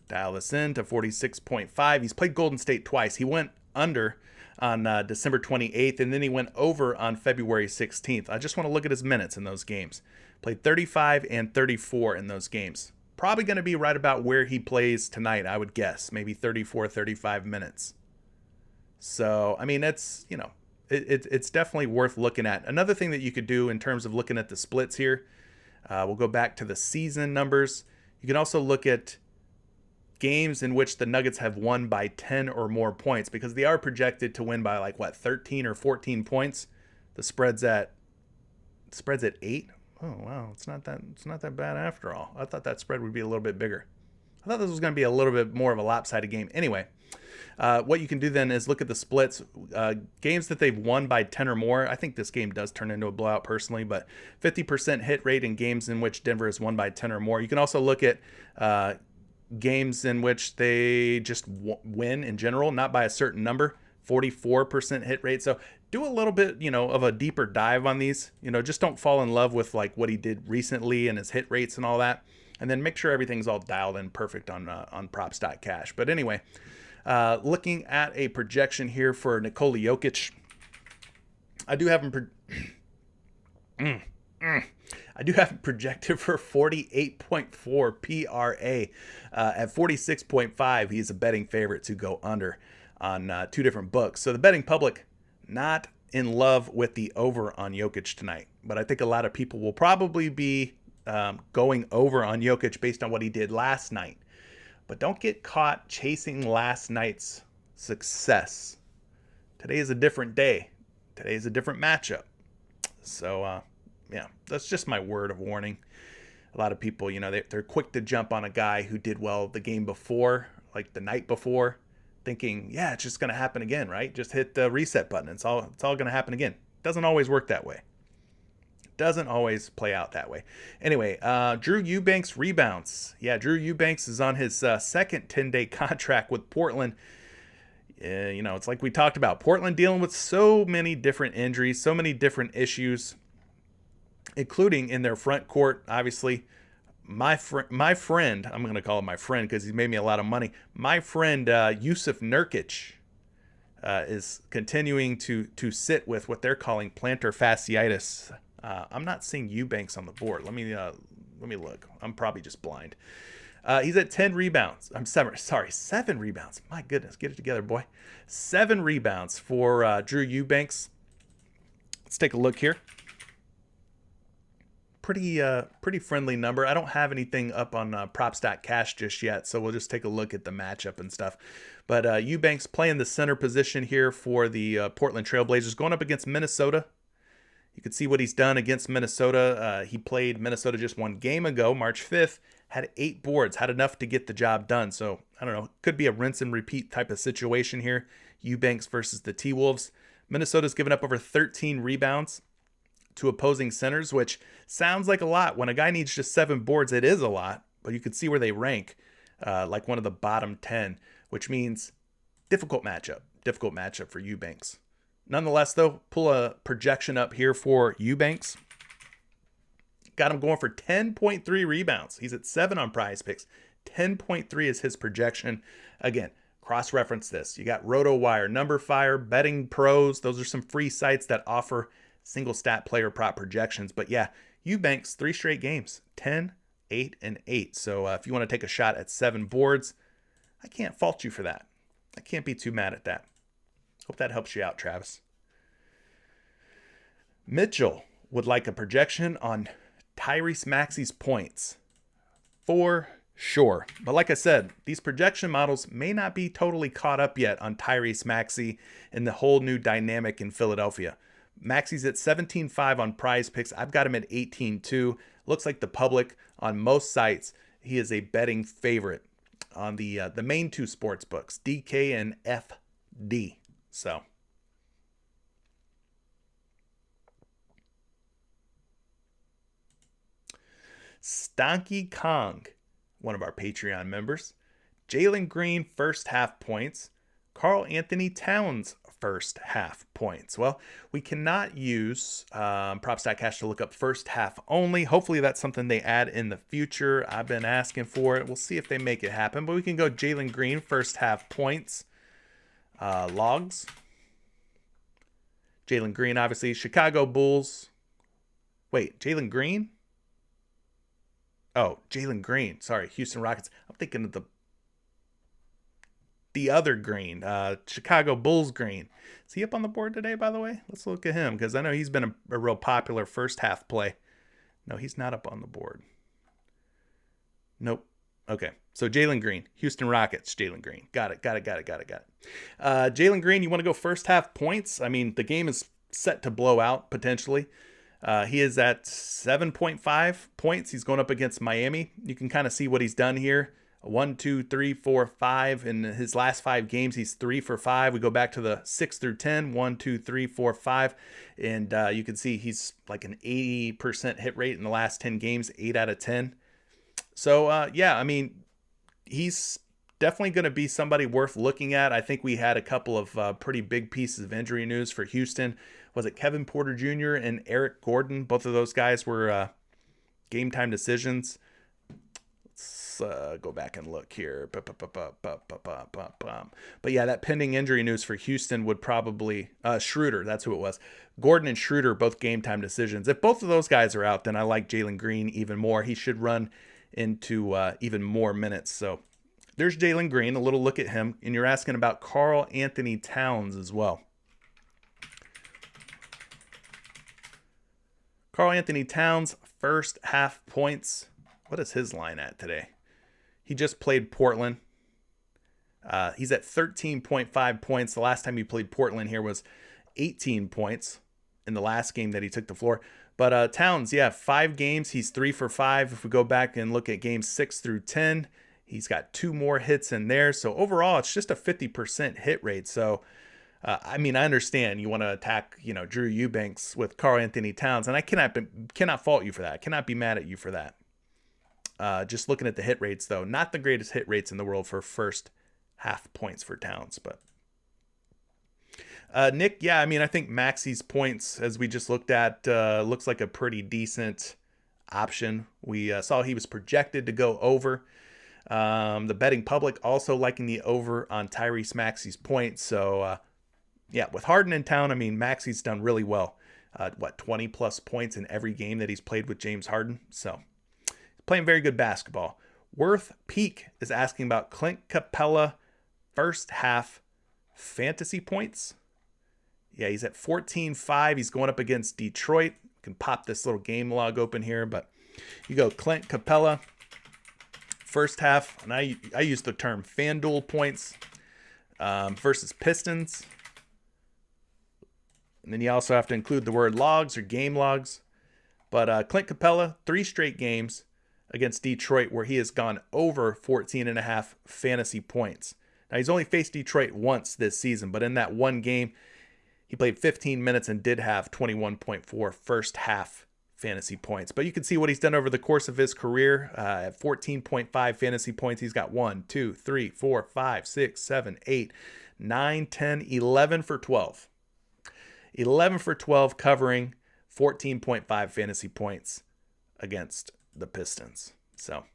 Dial this in to 46.5. He's played Golden State twice. He went under on December 28th, and then he went over on February 16th. I just want to look at his minutes in those games. Played 35 and 34 in those games. Probably going to be right about where he plays tonight, I would guess. Maybe 34, 35 minutes. So, I mean, it's, you know, it's definitely worth looking at. Another thing that you could do in terms of looking at the splits here, we'll go back to the season numbers. You can also look at games in which the Nuggets have won by 10 or more points, because they are projected to win by like what, 13 or 14 points. The spread's at 8. Oh wow, it's not that bad after all. I thought that spread would be a little bit bigger. I thought this was going to be a little bit more of a lopsided game. Anyway, what you can do then is look at the splits. Games that they've won by 10 or more. I think this game does turn into a blowout personally, but 50% hit rate in games in which Denver has won by 10 or more. You can also look at games in which they just win in general, not by a certain number. 44% hit rate. So do a little bit, you know, of a deeper dive on these. You know, just don't fall in love with like what he did recently and his hit rates and all that. And then make sure everything's all dialed in perfect on Props.Cash. But anyway, looking at a projection here for Nikola Jokic, I do have him projected for 48.4 PRA. At 46.5, he's a betting favorite to go under on 2 different books. So the betting public not in love with the over on Jokic tonight. But I think a lot of people will probably be going over on Jokic based on what he did last night. But don't get caught chasing last night's success. Today is a different day. Today is a different matchup. So, yeah, that's just my word of warning. A lot of people, you know, they're quick to jump on a guy who did well the game before, like the night before, thinking, yeah, it's just going to happen again, right? Just hit the reset button. It's all going to happen again. Doesn't always work that way. Doesn't always play out that way. Anyway, Drew Eubanks rebounds. Yeah, Drew Eubanks is on his second 10-day contract with Portland. You know, it's like we talked about. Portland dealing with so many different injuries, so many different issues, including in their front court. Obviously, my friend, I'm going to call him my friend because he made me a lot of money. My friend Yusuf Nurkic is continuing to sit with what they're calling plantar fasciitis. I'm not seeing Eubanks on the board. Let me look. I'm probably just blind. He's at 10 rebounds. 7 rebounds. My goodness, get it together, boy. 7 rebounds for Drew Eubanks. Let's take a look here. pretty friendly number. I don't have anything up on props.cash just yet, so we'll just take a look at the matchup and stuff. But Eubanks playing the center position here for the Portland Trailblazers, going up against Minnesota. You can see what he's done against Minnesota. He played Minnesota just one game ago, March 5th, had 8 boards, had enough to get the job done. So, I don't know, could be a rinse and repeat type of situation here. Eubanks versus the T-Wolves. Minnesota's given up over 13 rebounds to opposing centers, which sounds like a lot. When a guy needs just 7 boards, it is a lot. But you can see where they rank, like one of the bottom 10, which means difficult matchup for Eubanks. Nonetheless, though, pull a projection up here for Eubanks. Got him going for 10.3 rebounds. He's at 7 on PrizePicks. 10.3 is his projection. Again, cross-reference this. You got RotoWire, NumberFire, Betting Pros. Those are some free sites that offer single stat player prop projections. But yeah, Eubanks, 3 straight games, 10, 8, and 8. So if you want to take a shot at 7 boards, I can't fault you for that. I can't be too mad at that. Hope that helps you out, Travis. Mitchell would like a projection on Tyrese Maxey's points. For sure. But like I said, these projection models may not be totally caught up yet on Tyrese Maxey and the whole new dynamic in Philadelphia. Maxey's at 17.5 on PrizePicks. I've got him at 18.2. Looks like the public on most sites, he is a betting favorite on the main 2 sports books, DK and FD. So Stonky Kong, one of our Patreon members. Jalen Green first half points. Karl Anthony Towns first half points. Well, we cannot use props.cash to look up first half only. Hopefully that's something they add in the future. I've been asking for it. We'll see if they make it happen. But we can go Jalen Green first half points. Logs. Jalen Green, obviously. Chicago Bulls. Wait, Jalen Green? Oh, Jalen Green. Sorry, Houston Rockets. I'm thinking of the other Green. Chicago Bulls Green. Is he up on the board today, by the way? Let's look at him, because I know he's been a real popular first half play. No, he's not up on the board. Nope. Okay, so Jalen Green, Houston Rockets, Jalen Green. Got it. Jalen Green, you want to go first half points? I mean, the game is set to blow out, potentially. He is at 7.5 points. He's going up against Miami. You can kind of see what he's done here. 1, 2, 3, 4, 5. In his last 5 games, he's 3 for 5. We go back to the 6 through 10. 1, 2, 3, 4, 5. And you can see he's like an 80% hit rate in the last 10 games, 8 out of 10. So, yeah, I mean, he's definitely going to be somebody worth looking at. I think we had a couple of pretty big pieces of injury news for Houston. Was it Kevin Porter Jr. and Eric Gordon? Both of those guys were game time decisions. Let's go back and look here. But yeah, that pending injury news for Houston would probably Schroeder. That's who it was. Gordon and Schroeder, both game time decisions. If both of those guys are out, then I like Jalen Green even more. He should run into even more minutes. So there's Jalen Green. A little look at him. And you're asking about Karl Anthony Towns as well. Karl Anthony Towns, first half points. What is his line at today? He just played Portland. He's at 13.5 points. The last time he played Portland here was 18 points in the last game that he took the floor. But Towns, yeah, 5 games. He's 3 for 5. If we go back and look at games 6 through 10, he's got 2 more hits in there. So overall, it's just a 50% hit rate. So I mean, I understand you want to attack, Drew Eubanks with Karl Anthony Towns, and I cannot fault you for that. I cannot be mad at you for that. Just looking at the hit rates, though, not the greatest hit rates in the world for first half points for Towns. But Nick, yeah, I mean, I think Maxey's points, as we just looked at, looks like a pretty decent option. We saw he was projected to go over. The betting public also liking the over on Tyrese Maxey's points. So, yeah, with Harden in town, I mean, Maxey's done really well. 20 plus points in every game that he's played with James Harden. So, he's playing very good basketball. Worth Peak is asking about Clint Capella first half fantasy points. Yeah, he's at 14.5. He's going up against Detroit. can pop this little game log open here, but you go Clint Capella, first half, and I use the term FanDuel points versus Pistons. And then you also have to include the word logs or game logs. But Clint Capella, 3 straight games against Detroit where he has gone over 14.5 fantasy points. Now, he's only faced Detroit once this season, but in that one game, he played 15 minutes and did have 21.4 first half fantasy points. But you can see what he's done over the course of his career. At 14.5 fantasy points, he's got 1, 2, 3, 4, 5, 6, 7, 8, 9, 10, 11 for 12. 11 for 12 covering 14.5 fantasy points against the Pistons. So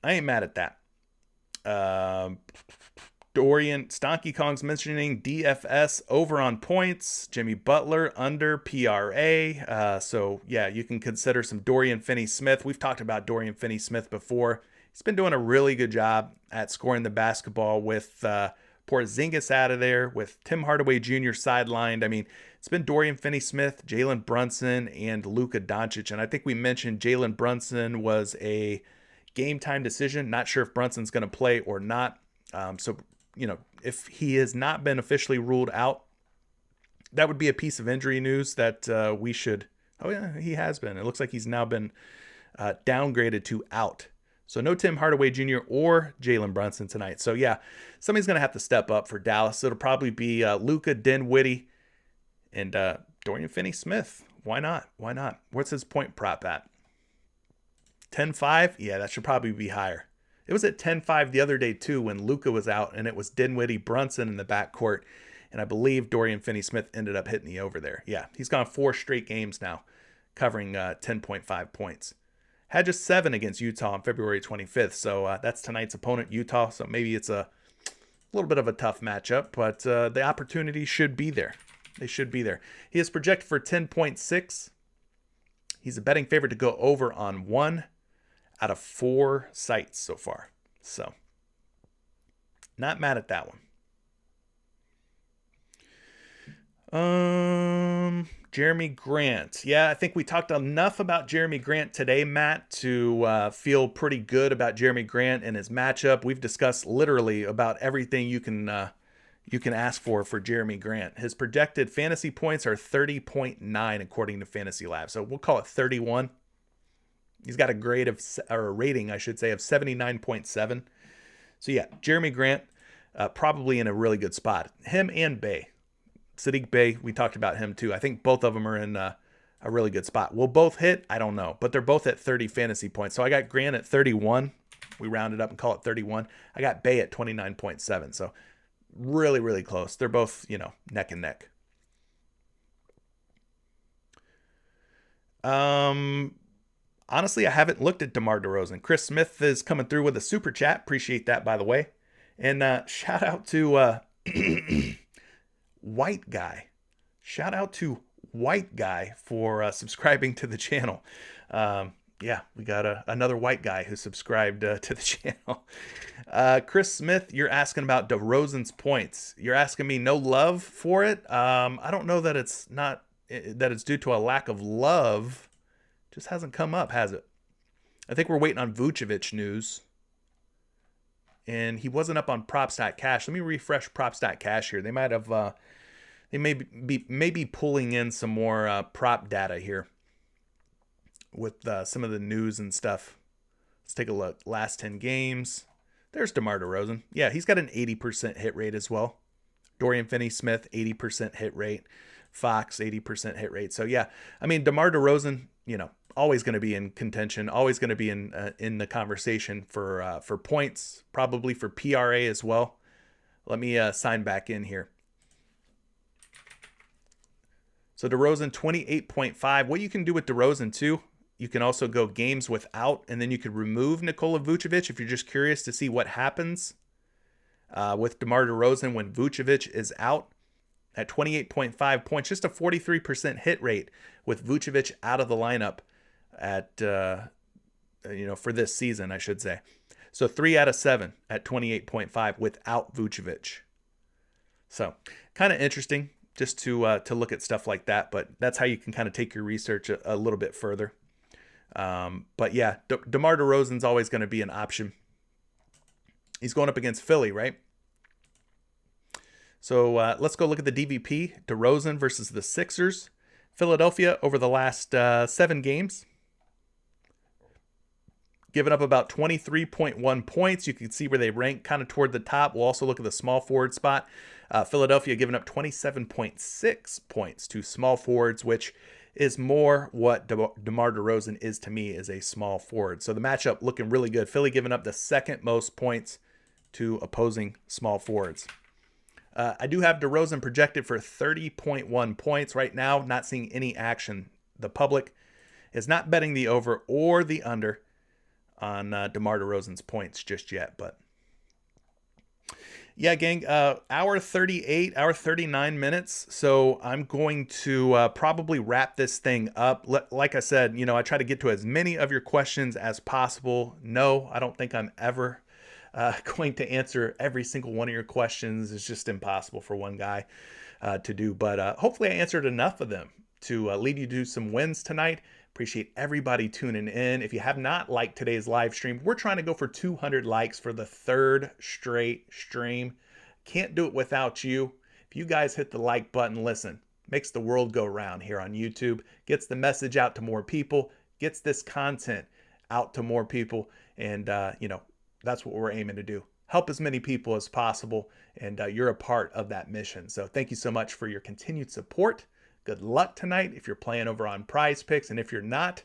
I ain't mad at that. Dorian Stonky Kong's mentioning DFS over on points, Jimmy Butler under PRA. So yeah, you can consider some Dorian Finney-Smith. We've talked about Dorian Finney-Smith before. He's been doing a really good job at scoring the basketball with Porzingis out of there, with Tim Hardaway Jr. sidelined. I mean, it's been Dorian Finney-Smith, Jalen Brunson, and Luka Doncic. And I think we mentioned Jalen Brunson was a game-time decision. Not sure if Brunson's going to play or not. So, you know, if he has not been officially ruled out, that would be a piece of injury news that we should... Oh, yeah, he has been. It looks like he's now been downgraded to out. So no Tim Hardaway Jr. or Jalen Brunson tonight. So yeah, somebody's going to have to step up for Dallas. It'll probably be Luka, Dinwiddie, and Dorian Finney-Smith. Why not? Why not? What's his point prop at? 10.5? Yeah, that should probably be higher. It was at 10.5 the other day too when Luka was out, and it was Dinwiddie, Brunson in the backcourt. And I believe Dorian Finney-Smith ended up hitting the over there. Yeah, he's gone 4 straight games now, covering 10.5 points. Had just 7 against Utah on February 25th. So that's tonight's opponent, Utah. So maybe it's a little bit of a tough matchup, but the opportunity should be there. They should be there. He is projected for 10.6. He's a betting favorite to go over on 1 out of 4 sites so far. So not mad at that one. Jeremy Grant. Yeah, I think we talked enough about Jeremy Grant today, Matt, to feel pretty good about Jeremy Grant and his matchup. We've discussed literally about everything you can ask for Jeremy Grant. His projected fantasy points are 30.9 according to Fantasy Lab. So we'll call it 31. He's got a grade of, or a rating, I should say, of 79.7. So yeah, Jeremy Grant probably in a really good spot. Him and Bey. Sadiq Bey, we talked about him too. I think both of them are in a really good spot. Will both hit? I don't know. But they're both at 30 fantasy points. So I got Grant at 31. We round it up and call it 31. I got Bey at 29.7. So really, really close. They're both, neck and neck. Honestly, I haven't looked at DeMar DeRozan. Chris Smith is coming through with a super chat. Appreciate that, by the way. And shout out to... White Guy. Shout out to White Guy for subscribing to the channel. Yeah, we got another white guy who subscribed to the channel. Chris Smith, you're asking about DeRozan's points. You're asking me no love for it. I don't know that it's due to a lack of love. Just hasn't come up, has it? I think we're waiting on Vucevic news. And he wasn't up on props.cash. Let me refresh props.cash here. They might have, they may be pulling in some more prop data here with some of the news and stuff. Let's take a look. Last 10 games. There's DeMar DeRozan. Yeah, he's got an 80% hit rate as well. Dorian Finney-Smith, 80% hit rate. Fox, 80% hit rate. So yeah, I mean, DeMar DeRozan, always going to be in contention, always going to be in the conversation for points, probably for PRA as well. Let me sign back in here. So DeRozan 28.5. What you can do with DeRozan too, you can also go games without, and then you could remove Nikola Vucevic if you're just curious to see what happens with DeMar DeRozan when Vucevic is out. At 28.5 points, just a 43% hit rate with Vucevic out of the lineup at, for this season, I should say. So 3 out of 7 at 28.5 without Vucevic. So kind of interesting. just to look at stuff like that. But that's how you can kind of take your research a little bit further. But yeah, DeMar DeRozan's always going to be an option. He's going up against Philly, right? So let's go look at the DVP. DeRozan versus the Sixers. Philadelphia over the last 7 games, giving up about 23.1 points. You can see where they rank kind of toward the top. We'll also look at the small forward spot. Philadelphia giving up 27.6 points to small forwards, which is more what DeMar DeRozan is to me as a small forward. So the matchup looking really good. Philly giving up the second most points to opposing small forwards. I do have DeRozan projected for 30.1 points right now. Not seeing any action. The public is not betting the over or the under on DeMar DeRozan's points just yet. But yeah, gang, hour 38, hour 39 minutes. So I'm going to probably wrap this thing up. Like I said, I try to get to as many of your questions as possible. No, I don't think I'm ever going to answer every single one of your questions. It's just impossible for one guy to do. But hopefully I answered enough of them to lead you to some wins tonight. Appreciate everybody tuning in. If you have not liked today's live stream, we're trying to go for 200 likes for the 3rd straight stream. Can't do it without you. If you guys hit the like button, listen, makes the world go round here on YouTube, gets the message out to more people, gets this content out to more people. And, that's what we're aiming to do. Help as many people as possible. And you're a part of that mission. So thank you so much for your continued support. Good luck tonight if you're playing over on PrizePicks. And if you're not,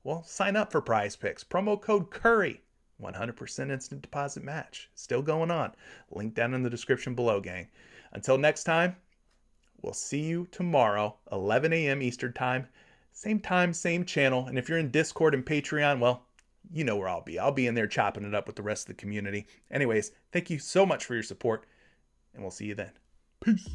well, sign up for PrizePicks. Promo code Curry, 100% instant deposit match. Still going on. Link down in the description below, gang. Until next time, we'll see you tomorrow, 11 a.m. Eastern time. Same time, same channel. And if you're in Discord and Patreon, well, you know where I'll be. I'll be in there chopping it up with the rest of the community. Anyways, thank you so much for your support, and we'll see you then. Peace.